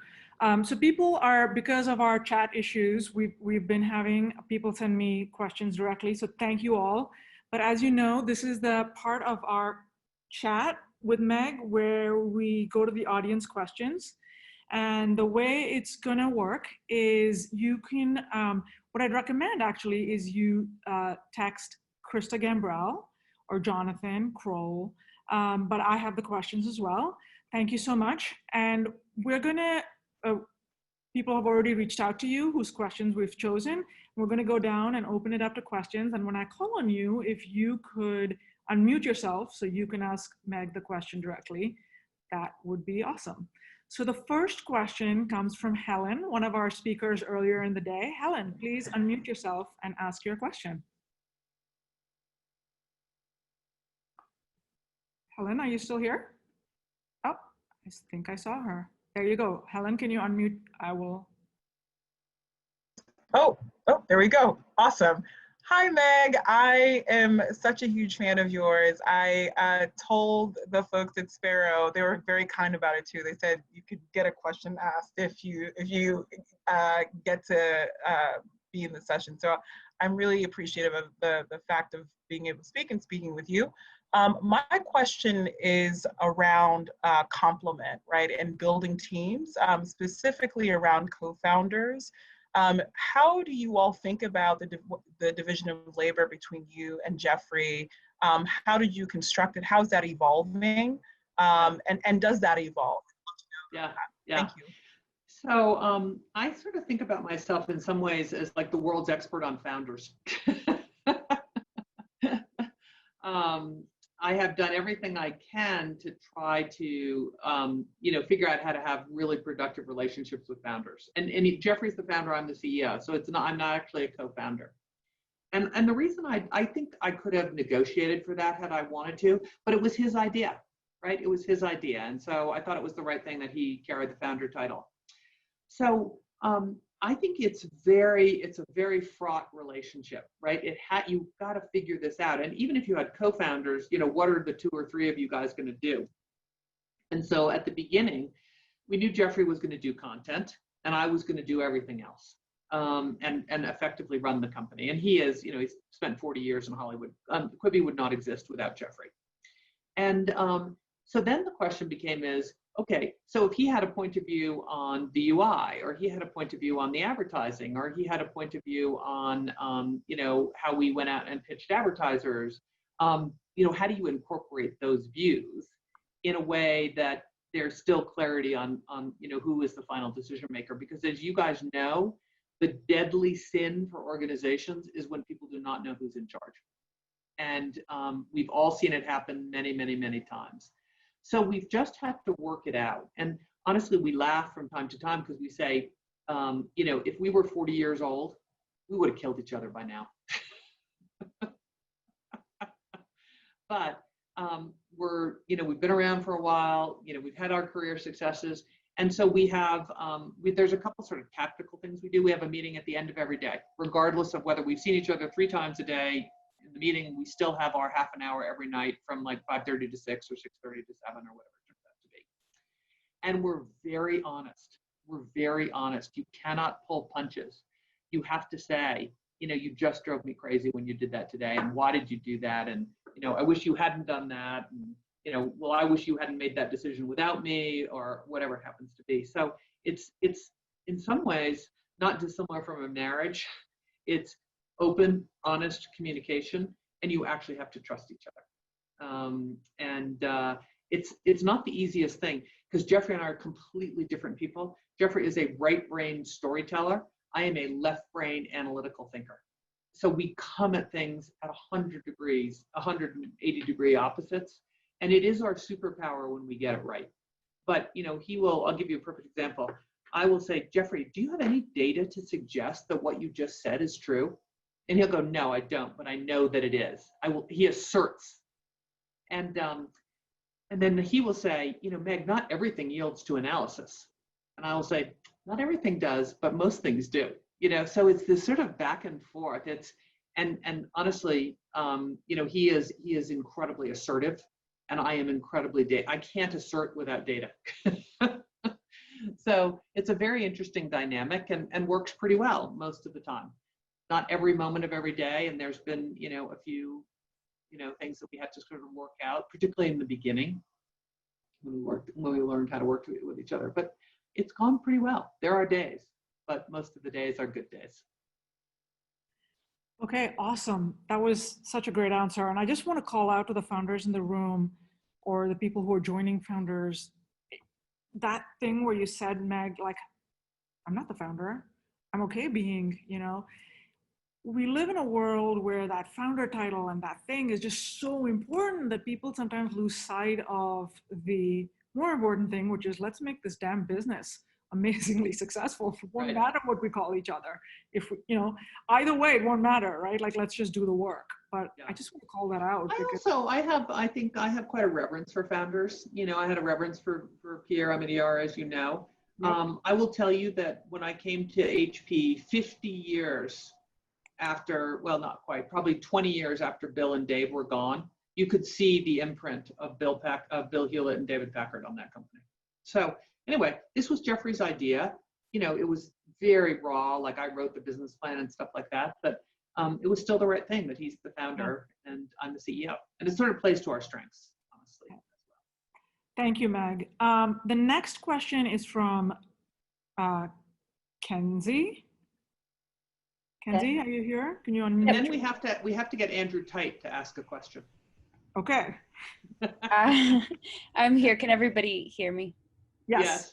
So people are, because of our chat issues, we've been having people send me questions directly. So thank you all. But as you know, this is the part of our chat with Meg where we go to the audience questions. And the way it's gonna work is you can, what I'd recommend actually is you text Krista Gambrell or Jonathan Kroll, but I have the questions as well. Thank you so much. And we're gonna, people have already reached out to you whose questions we've chosen. We're gonna go down and open it up to questions. And when I call on you, if you could unmute yourself so you can ask Meg the question directly, that would be awesome. So the first question comes from Helen, one of our speakers earlier in the day. Helen, please unmute yourself and ask your question. Helen, are you still here? Oh, I think I saw her. There you go. Helen, can you unmute? I will. Oh, there we go. Awesome. Hi, Meg. I am such a huge fan of yours. I told the folks at Spero, they were very kind about it too. They said you could get a question asked if you get to be in the session. So I'm really appreciative of the fact of being able to speak and speaking with you. My question is around complement, right, and building teams, specifically around co-founders. How do you all think about the division of labor between you and Jeffrey? How did you construct it? How's that evolving? And does that evolve? Yeah. Thank you. So I sort of think about myself in some ways as like the world's expert on founders. I have done everything I can to try to, figure out how to have really productive relationships with founders. And Jeffrey's the founder, I'm the CEO, so I'm not actually a co-founder. And the reason I think I could have negotiated for that had I wanted to, but it was his idea, right? It was his idea, and so I thought it was the right thing that he carried the founder title. So I think it's a very fraught relationship, right? You've got to figure this out. And even if you had co-founders, what are the 2 or 3 of you guys going to do? And so at the beginning, we knew Jeffrey was going to do content and I was going to do everything else, and effectively run the company. And he's spent 40 years in Hollywood. Quibi would not exist without Jeffrey. And so then the question became okay, so if he had a point of view on the UI, or he had a point of view on the advertising, or he had a point of view on, you know, how we went out and pitched advertisers, you know, how do you incorporate those views in a way that there's still clarity on, you know, who is the final decision maker? Because as you guys know, the deadly sin for organizations is when people do not know who's in charge. And we've all seen it happen many, many, many times. So we've just had to work it out. And honestly, we laugh from time to time because we say, you know, if we were 40 years old, we would have killed each other by now. But we're, you know, we've been around for a while, you know, we've had our career successes. And so we have, there's a couple sort of tactical things we do. We have a meeting at the end of every day, regardless of whether we've seen each other 3 times a day. In the meeting, we still have our half an hour every night from like 5:30 to 6 or 6:30 to 7 or whatever it turns out to be. And we're very honest. We're very honest. You cannot pull punches. You have to say, you know, you just drove me crazy when you did that today. And why did you do that? And, you know, I wish you hadn't done that. And, you know, well, I wish you hadn't made that decision without me, or whatever it happens to be. So it's in some ways not dissimilar from a marriage. It's open, honest communication, and you actually have to trust each other. It's not the easiest thing, because Jeffrey and I are completely different people. Jeffrey is a right-brain storyteller. I am a left-brain analytical thinker. So we come at things at 100 degrees, 180 degree opposites, and it is our superpower when we get it right. But, you know, I'll give you a perfect example. I will say, Jeffrey, do you have any data to suggest that what you just said is true? And he'll go, no, I don't, but I know that it is. He asserts. And then he will say, you know, Meg, not everything yields to analysis. And I will say, not everything does, but most things do. You know, so it's this sort of back and forth. And honestly, you know, he is incredibly assertive, and I am incredibly I can't assert without data. So it's a very interesting dynamic, and works pretty well most of the time. Not every moment of every day, and there's been, you know, a few, you know, things that we had to sort of work out, particularly in the beginning when we learned how to work with each other. But it's gone pretty well. There are days, but most of the days are good days. Okay, awesome. That was such a great answer. And I just want to call out to the founders in the room, or the people who are joining founders, that thing where you said, Meg, like, I'm not the founder. I'm okay being, you know. We live in a world where that founder title and that thing is just so important that people sometimes lose sight of the more important thing, which is, let's make this damn business amazingly successful. It won't matter what we call each other. If we, you know, either way, it won't matter, right? Like, let's just do the work. But yeah. I just want to call that out. I think I have quite a reverence for founders. You know, I had a reverence for Pierre Amadiar, as you know. I will tell you that when I came to HP 50 years after, well, not quite, probably 20 years after Bill and Dave were gone, you could see the imprint of Bill Hewlett and David Packard on that company. So anyway, this was Jeffrey's idea. You know, it was very raw, like I wrote the business plan and stuff like that, but it was still the right thing that he's the founder and I'm the CEO. And it sort of plays to our strengths, honestly. Thank you, Meg. The next question is from Kenzie. Kenzie, are you here? Can you unmute? And then we have to get Andrew Tite to ask a question. Okay. I'm here. Can everybody hear me? Yes.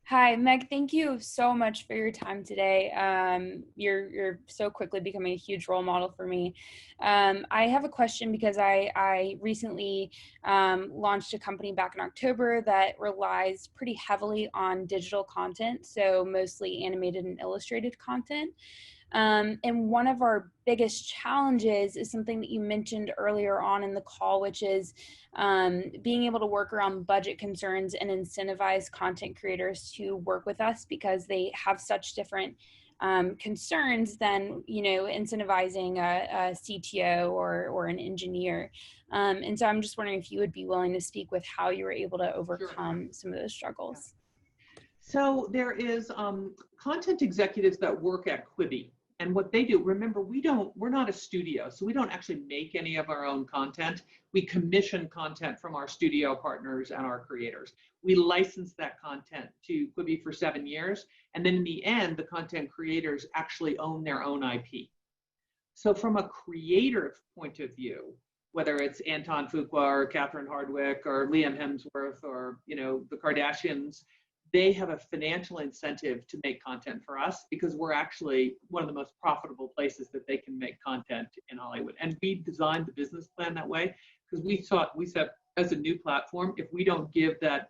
Hi, Meg. Thank you so much for your time today. You're so quickly becoming a huge role model for me. I have a question because I recently launched a company back in October that relies pretty heavily on digital content, so mostly animated and illustrated content. And one of our biggest challenges is something that you mentioned earlier on in the call, which is being able to work around budget concerns and incentivize content creators to work with us because they have such different concerns than, you know, incentivizing a CTO or an engineer. And so I'm just wondering if you would be willing to speak with how you were able to overcome some of those struggles. So there is content executives that work at Quibi. And what they do, remember, we're not a studio, so we don't actually make any of our own content. We commission content from our studio partners and our creators. We license that content to Quibi for 7 years. And then in the end, the content creators actually own their own IP. So from a creator point of view, whether it's Anton Fuqua or Catherine Hardwicke or Liam Hemsworth or, you know, the Kardashians, they have a financial incentive to make content for us because we're actually one of the most profitable places that they can make content in Hollywood. And we designed the business plan that way because we said as a new platform, if we don't give the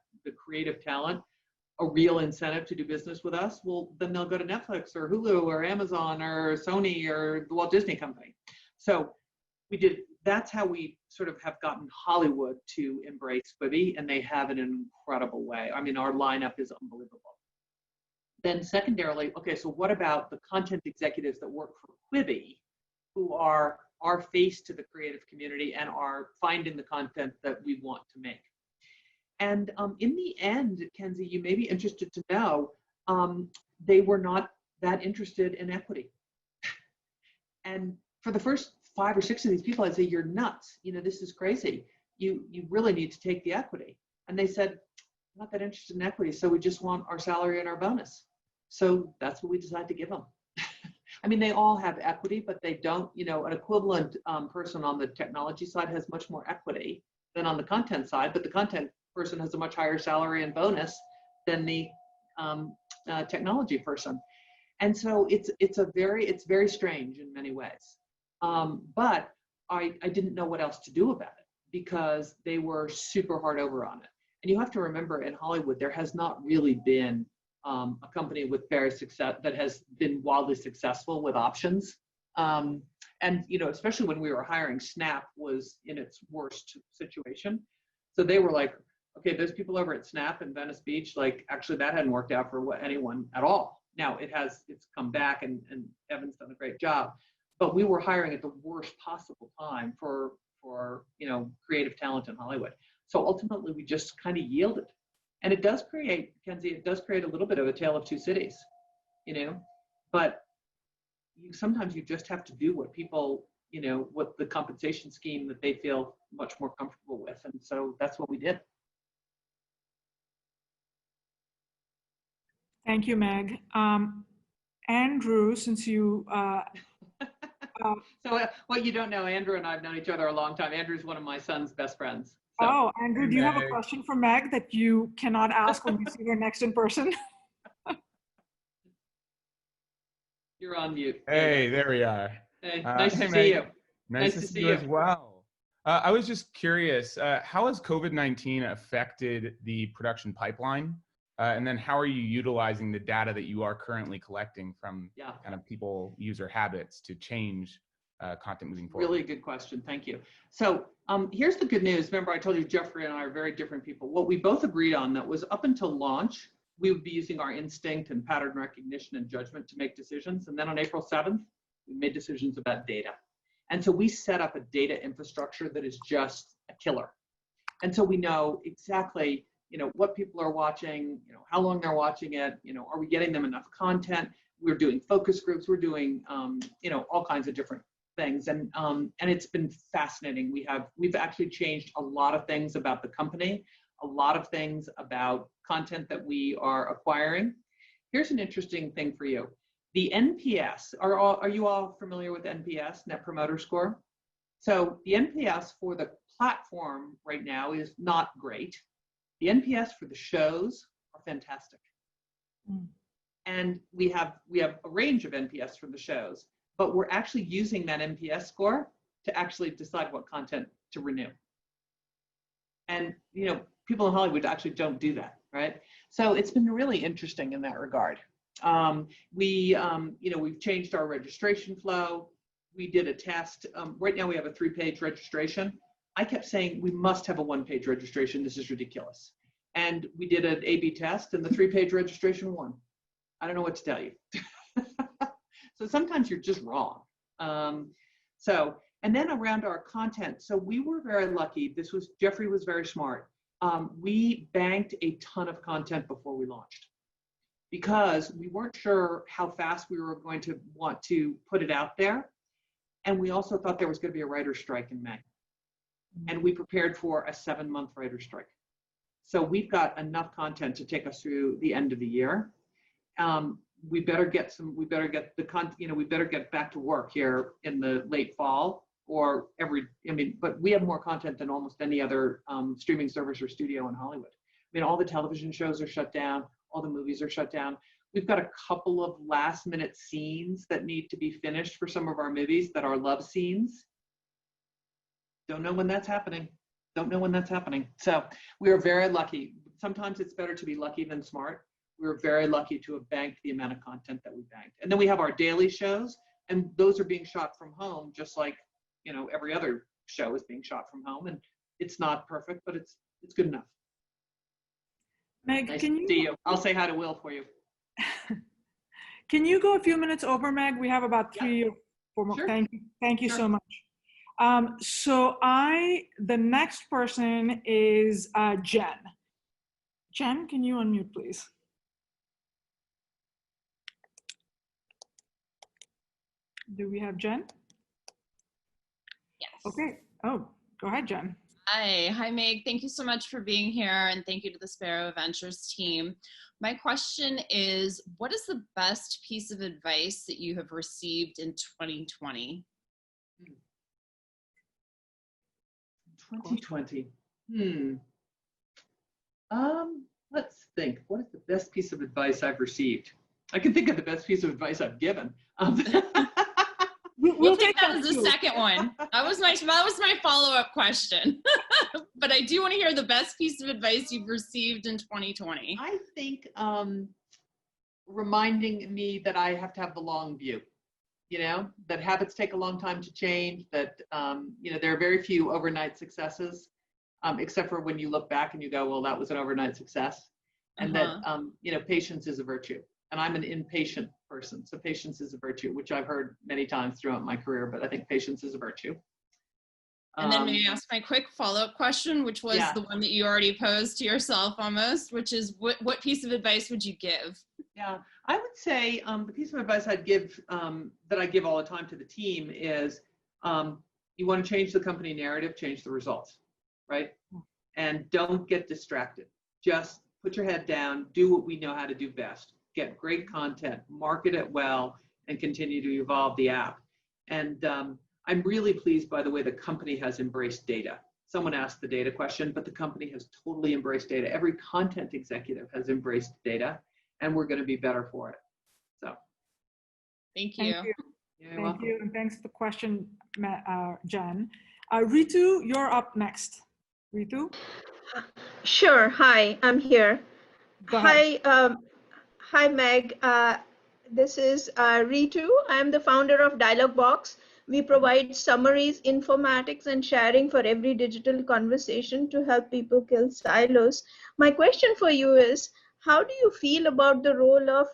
creative talent a real incentive to do business with us, well, then they'll go to Netflix or Hulu or Amazon or Sony or the Walt Disney Company. So that's how we sort of have gotten Hollywood to embrace Quibi, and they have in an incredible way. I mean, our lineup is unbelievable. Then secondarily, okay, so what about the content executives that work for Quibi, who are our face to the creative community and are finding the content that we want to make? And in the end, Kenzie, you may be interested to know, they were not that interested in equity. And for the first 5 or 6 of these people, I'd say, you're nuts. You know, this is crazy. You really need to take the equity. And they said, I'm not that interested in equity, so we just want our salary and our bonus. So that's what we decided to give them. I mean, they all have equity, but they don't, you know, an equivalent person on the technology side has much more equity than on the content side, but the content person has a much higher salary and bonus than the technology person. And so it's very strange in many ways. But I didn't know what else to do about it because they were super hard over on it. And you have to remember, in Hollywood, there has not really been a company with very success that has been wildly successful with options. And, you know, especially when we were hiring, Snap was in its worst situation. So they were like, okay, those people over at Snap in Venice Beach, like, actually that hadn't worked out for anyone at all. Now it's come back and Evan's done a great job. But we were hiring at the worst possible time for you know, creative talent in Hollywood. So ultimately, we just kind of yielded. And it does create, Kenzie, it does create a little bit of a tale of two cities, you know. But sometimes you just have to do what people, you know, what the compensation scheme that they feel much more comfortable with. And so that's what we did. Thank you, Meg. Andrew, since you so what you don't know, Andrew and I have known each other a long time. Andrew's one of my son's best friends. So. Oh, Andrew, do you have a question for Meg that you cannot ask when you see her next in person? You're on mute. Hey, there we are. Hey, nice to see you. Nice to see you as well. I was just curious, how has COVID-19 affected the production pipeline? And then how are you utilizing the data that you are currently collecting from kind of people, user habits to change content moving forward? Really good question. Thank you. So here's the good news. Remember, I told you Jeffrey and I are very different people. What we both agreed on that was up until launch, we would be using our instinct and pattern recognition and judgment to make decisions. And then on April 7th, we made decisions about data. And so we set up a data infrastructure that is just a killer. And so we know exactly, you know, what people are watching, you know, how long they're watching it, you know, are we getting them enough content? We're doing focus groups, we're doing, you know, all kinds of different things. And it's been fascinating. We've actually changed a lot of things about the company, a lot of things about content that we are acquiring. Here's an interesting thing for you. The NPS, are you all familiar with NPS, Net Promoter Score? So the NPS for the platform right now is not great. The NPS for the shows are fantastic. And we have a range of NPS for the shows, but we're actually using that NPS score to actually decide what content to renew. And, you know, people in Hollywood actually don't do that, right? So it's been really interesting in that regard. You know, we've changed our registration flow. We did a test. Right now we have a 3-page registration. I kept saying, we must have a 1-page registration. This is ridiculous. And we did an A/B test, and the 3-page registration won. I don't know what to tell you. So sometimes you're just wrong. And then around our content, so we were very lucky. Jeffrey was very smart. We banked a ton of content before we launched. because we weren't sure how fast we were going to want to put it out there. And we also thought there was going to be a writer's strike in May. And we prepared for a 7-month writer's strike. So we've got enough content to take us through the end of the year. We better get back to work here in the late fall but we have more content than almost any other streaming service or studio in Hollywood. I mean, all the television shows are shut down, all the movies are shut down. We've got a couple of last minute scenes that need to be finished for some of our movies that are love scenes. Don't know when that's happening. So we are very lucky. Sometimes it's better to be lucky than smart. We were very lucky to have banked the amount of content that we banked. And then we have our daily shows, and those are being shot from home, just like, every other show is being shot from home. And it's not perfect, but it's good enough. Meg, nice to see you. I'll say hi to Will for you. Can you go a few minutes over, Meg? We have about 3 or 4 more. Sure. Thank you Sure. so much. The next person is Jen. Jen, can you unmute, please? Do we have Jen? Yes. Okay. Oh, go ahead, Jen. Hi, Meg. Thank you so much for being here, and thank you to the Spero Ventures team. My question is, what is the best piece of advice that you have received in 2020? 2020. Let's think. What is the best piece of advice I've received? I can think of the best piece of advice I've given. We'll take that as the second one. That was my follow-up question. But I do want to hear the best piece of advice you've received in 2020. I think reminding me that I have to have the long view. That habits take a long time to change, that, there are very few overnight successes, except for when you look back and you go, well, that was an overnight success. And that, patience is a virtue. And I'm an impatient person. So patience is a virtue, which I've heard many times throughout my career, but I think patience is a virtue. And then may I ask my quick follow-up question, which was the one that you already posed to yourself almost, which is what piece of advice would you give? Yeah, I would say the piece of advice I'd give, that I give all the time to the team is, you want to change the company narrative, change the results, right? And don't get distracted. Just put your head down, do what we know how to do best. Get great content, market it well, and continue to evolve the app. And I'm really pleased by the way the company has embraced data. Someone asked the data question, but the company has totally embraced data. Every content executive has embraced data, and we're going to be better for it. So, thank you. Thank you, and thanks for the question, Jen. Ritu, you're up next. Ritu? Sure. Hi, I'm here. Go ahead. Hi, Meg. This is Ritu. I'm the founder of Dialogbox. We provide summaries, informatics, and sharing for every digital conversation to help people kill silos. My question for you is, how do you feel about the role of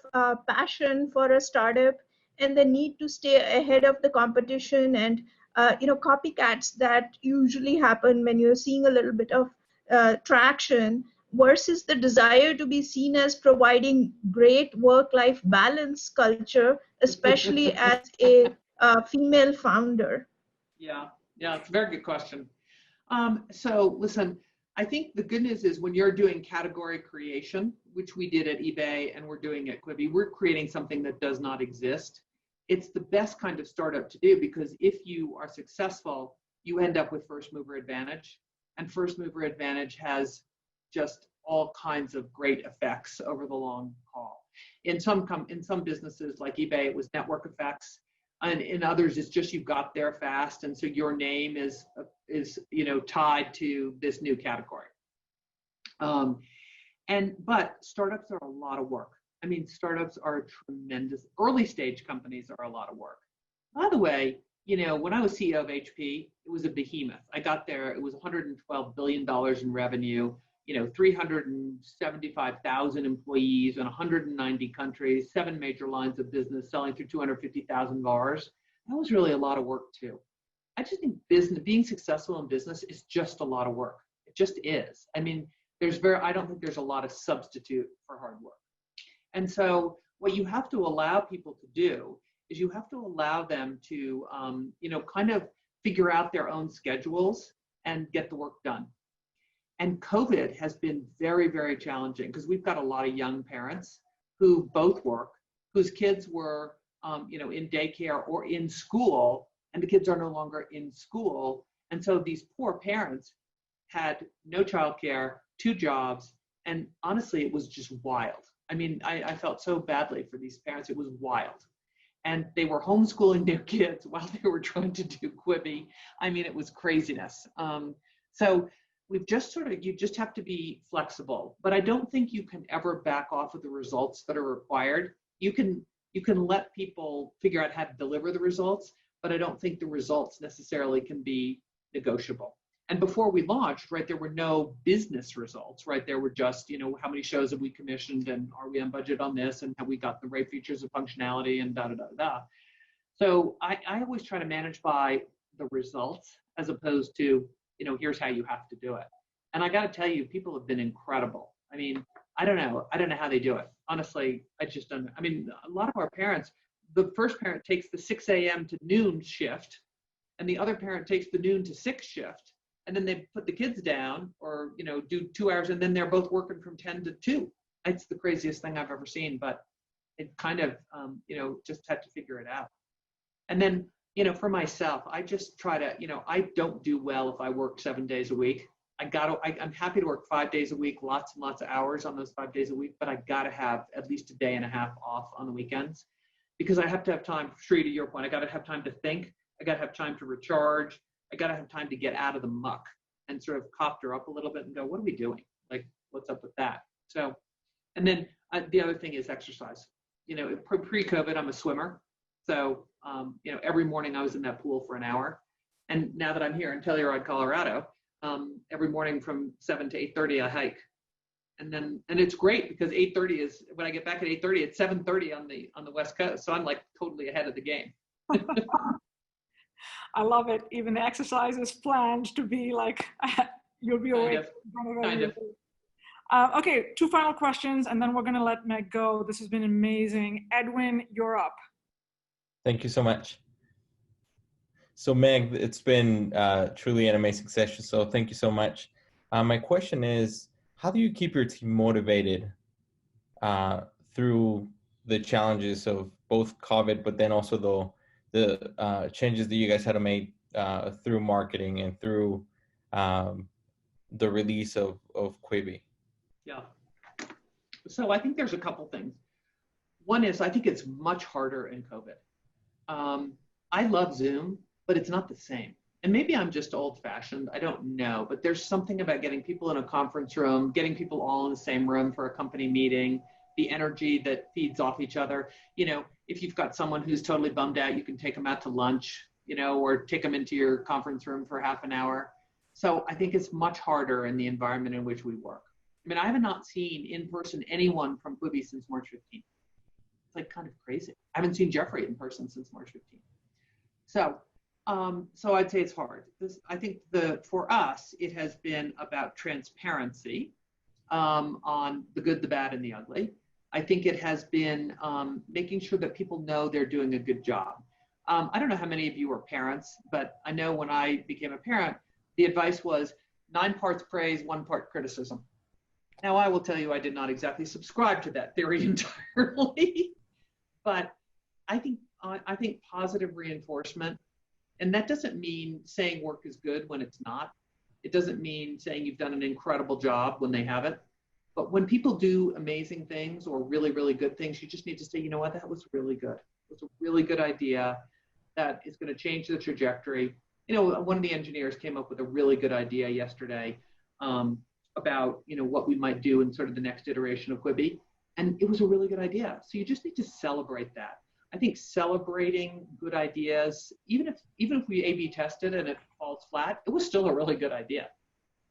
passion for a startup and the need to stay ahead of the competition and copycats that usually happen when you're seeing a little bit of traction versus the desire to be seen as providing great work-life balance culture, especially as a female founder? Yeah, it's a very good question. So listen, I think the good news is when you're doing category creation, which we did at eBay and we're doing at Quibi, we're creating something that does not exist. It's the best kind of startup to do because if you are successful, you end up with first mover advantage, and first mover advantage has just all kinds of great effects over the long haul. In some businesses like eBay, it was network effects, and in others, it's just you got there fast, and so your name is tied to this new category. But startups are a lot of work. I mean, startups are tremendous. Early stage companies are a lot of work. By the way, when I was CEO of HP, it was a behemoth. I got there, it was $112 billion in revenue, 375,000 employees in 190 countries, 7 major lines of business, selling through 250,000 bars. That was really a lot of work too. I just think being successful in business is just a lot of work. It just is. I mean, I don't think there's a lot of substitute for hard work. And so what you have to allow people to do is you have to allow them to, kind of figure out their own schedules and get the work done. And COVID has been very, very challenging because we've got a lot of young parents who both work, whose kids were, in daycare or in school, and the kids are no longer in school. And so these poor parents had no childcare, 2 jobs, and honestly, it was just wild. I mean, I felt so badly for these parents. It was wild. And they were homeschooling their kids while they were trying to do Quibi. I mean, it was craziness. So we've just you just have to be flexible, but I don't think you can ever back off of the results that are required. You can let people figure out how to deliver the results, but I don't think the results necessarily can be negotiable. And before we launched, right, there were no business results, right? There were just, how many shows have we commissioned and are we on budget on this and have we got the right features of functionality and da. So I always try to manage by the results as opposed to, here's how you have to do it. And I got to tell you, people have been incredible. I mean, I don't know how they do it. Honestly, I just don't know. I mean, a lot of our parents, the first parent takes the 6 a.m. to noon shift and the other parent takes the noon to 6 shift. And then they put the kids down or, do 2 hours and then they're both working from 10 to 2. It's the craziest thing I've ever seen, but it kind of, just had to figure it out. And then, for myself, I just try to, I don't do well if I work 7 days a week. I'm happy to work 5 days a week, lots and lots of hours on those 5 days a week, but I got to have at least a day and a half off on the weekends because I have to have time, Shri, to your point, I got to have time to think. I got to have time to recharge. I got to have time to get out of the muck and sort of copter up a little bit and go, what are we doing? Like, what's up with that? So, and then the other thing is exercise. Pre-COVID, I'm a swimmer. So, every morning I was in that pool for an hour. And now that I'm here in Telluride, Colorado, every morning from 7 to 8:30, I hike. And it's great because 8:30 is, when I get back at 8:30, it's 7:30 on the West Coast. So I'm like totally ahead of the game. I love it. Even the exercise is planned to be like, you'll be awake. Kind of. Okay, 2 final questions, and then we're going to let Meg go. This has been amazing. Edwin, you're up. Thank you so much. So Meg, it's been truly an amazing session. So thank you so much. My question is, how do you keep your team motivated through the challenges of both COVID, but then also the changes that you guys had to make through marketing and through the release of Quibi? Yeah. So I think there's a couple things. One is I think it's much harder in COVID. I love Zoom, but it's not the same. And maybe I'm just old fashioned, I don't know, but there's something about getting people in a conference room, getting people all in the same room for a company meeting, the energy that feeds off each other. If you've got someone who's totally bummed out, you can take them out to lunch, or take them into your conference room for half an hour. So I think it's much harder in the environment in which we work. I mean, I have not seen in person anyone from Quibi since March 15th. It's like kind of crazy. I haven't seen Jeffrey in person since March 15th. So I'd say it's hard. I think for us, it has been about transparency on the good, the bad, and the ugly. I think it has been making sure that people know they're doing a good job. I don't know how many of you are parents, but I know when I became a parent, the advice was 9 parts praise, 1 part criticism. Now, I will tell you, I did not exactly subscribe to that theory entirely, but I think positive reinforcement, and that doesn't mean saying work is good when it's not. It doesn't mean saying you've done an incredible job when they haven't. But when people do amazing things or really, really good things, you just need to say, you know what, that was really good. It was a really good idea that is going to change the trajectory. One of the engineers came up with a really good idea yesterday about, what we might do in sort of the next iteration of Quibi. And it was a really good idea. So you just need to celebrate that. I think celebrating good ideas, even if we A/B tested and it falls flat, it was still a really good idea.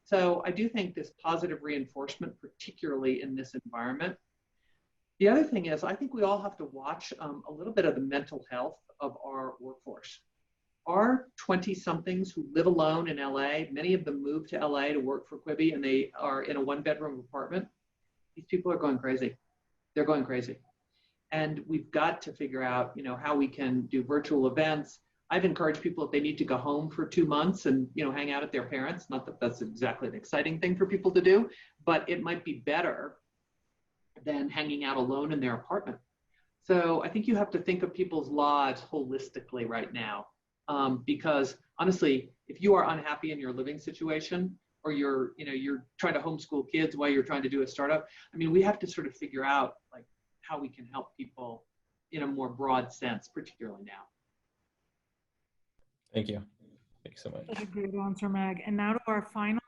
So I do think this positive reinforcement, particularly in this environment. The other thing is, I think we all have to watch a little bit of the mental health of our workforce. Our 20-somethings who live alone in LA, many of them moved to LA to work for Quibi, and they are in a 1-bedroom apartment. These people are going crazy. they're going crazy. And we've got to figure out, you know, how we can do virtual events. I've encouraged people, if they need to go home for 2 months and, you know, hang out at their parents, not that that's exactly an exciting thing for people to do, but it might be better than hanging out alone in their apartment. So I think you have to think of people's lives holistically right now. Because honestly, if you are unhappy in your living situation, or you're trying to homeschool kids while you're trying to do a startup, I mean, we have to sort of figure out like how we can help people in a more broad sense, particularly now. Thank you. Thank you so much. That's a great answer, Meg. And now to our final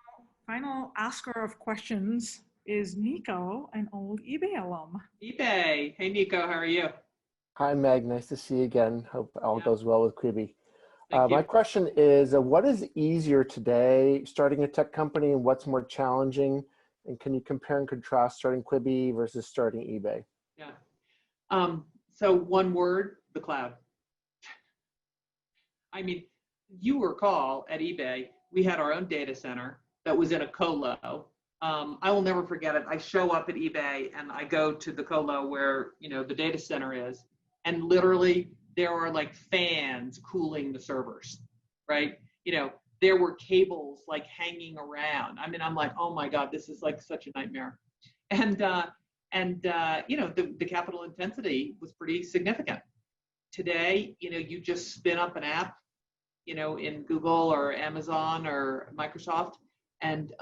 asker of questions is Nico, an old eBay alum. eBay. Hey, Nico, how are you? Hi, Meg. Nice to see you again. Hope all goes well with Quibi. Thank you. My question is, what is easier today, starting a tech company, and what's more challenging? And can you compare and contrast starting Quibi versus starting eBay? Yeah. So one word, the cloud. I mean, you recall at eBay, we had our own data center that was in a colo. I will never forget it. I show up at eBay and I go to the colo where, you know, the data center is, and literally there are like fans cooling the servers, right? You know, there were cables like hanging around. I mean, I'm like, oh my God, this is like such a nightmare. And you know, the capital intensity was pretty significant. Today, you know, you just spin up an app, you know, in Google or Amazon or Microsoft, and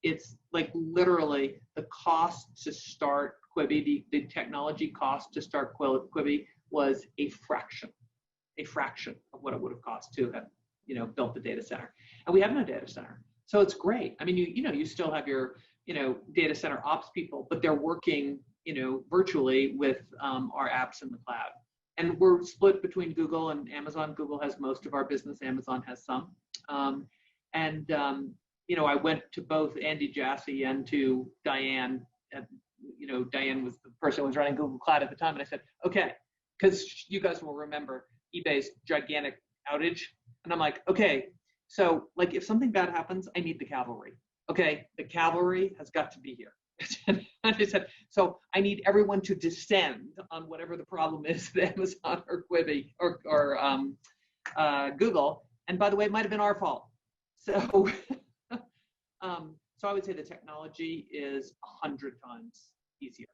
it's like literally the cost to start Quibi, the technology cost to start Quibi was a fraction of what it would have cost to have, you know, built the data center. And we have no data center, so it's great. I mean, you know, you still have your, you know, data center ops people, but they're working, you know, virtually with our apps in the cloud. And we're split between Google and Amazon. Google has most of our business. Amazon has some. You know, I went to both Andy Jassy and to Diane. You know, Diane was the person who was running Google Cloud at the time. And I said, okay, because you guys will remember eBay's gigantic outage. And I'm like, okay, so like if something bad happens, I need the cavalry. Okay, the cavalry has got to be here. And I said, so I need everyone to descend on whatever the problem is at Amazon or Quibi or Google. And by the way, it might have been our fault. So, so I would say the technology is 100 times easier,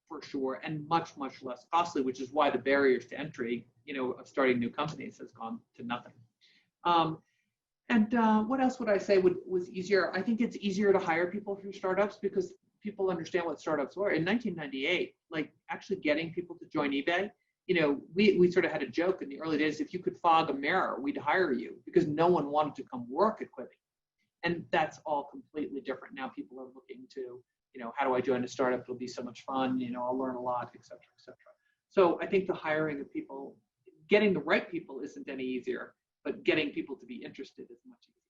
for sure, and much, much less costly, which is why the barriers to entry, you know, of starting new companies has gone to nothing. What else would I say was easier? I think it's easier to hire people for startups because people understand what startups were. In 1998, like actually getting people to join eBay, you know, we sort of had a joke in the early days, if you could fog a mirror, we'd hire you, because no one wanted to come work at Quibi. And that's all completely different. Now people are looking to, you know, how do I join a startup? It'll be so much fun, you know, I'll learn a lot, et cetera, et cetera. So I think the hiring of people, getting the right people isn't any easier, but getting people to be interested is much easier.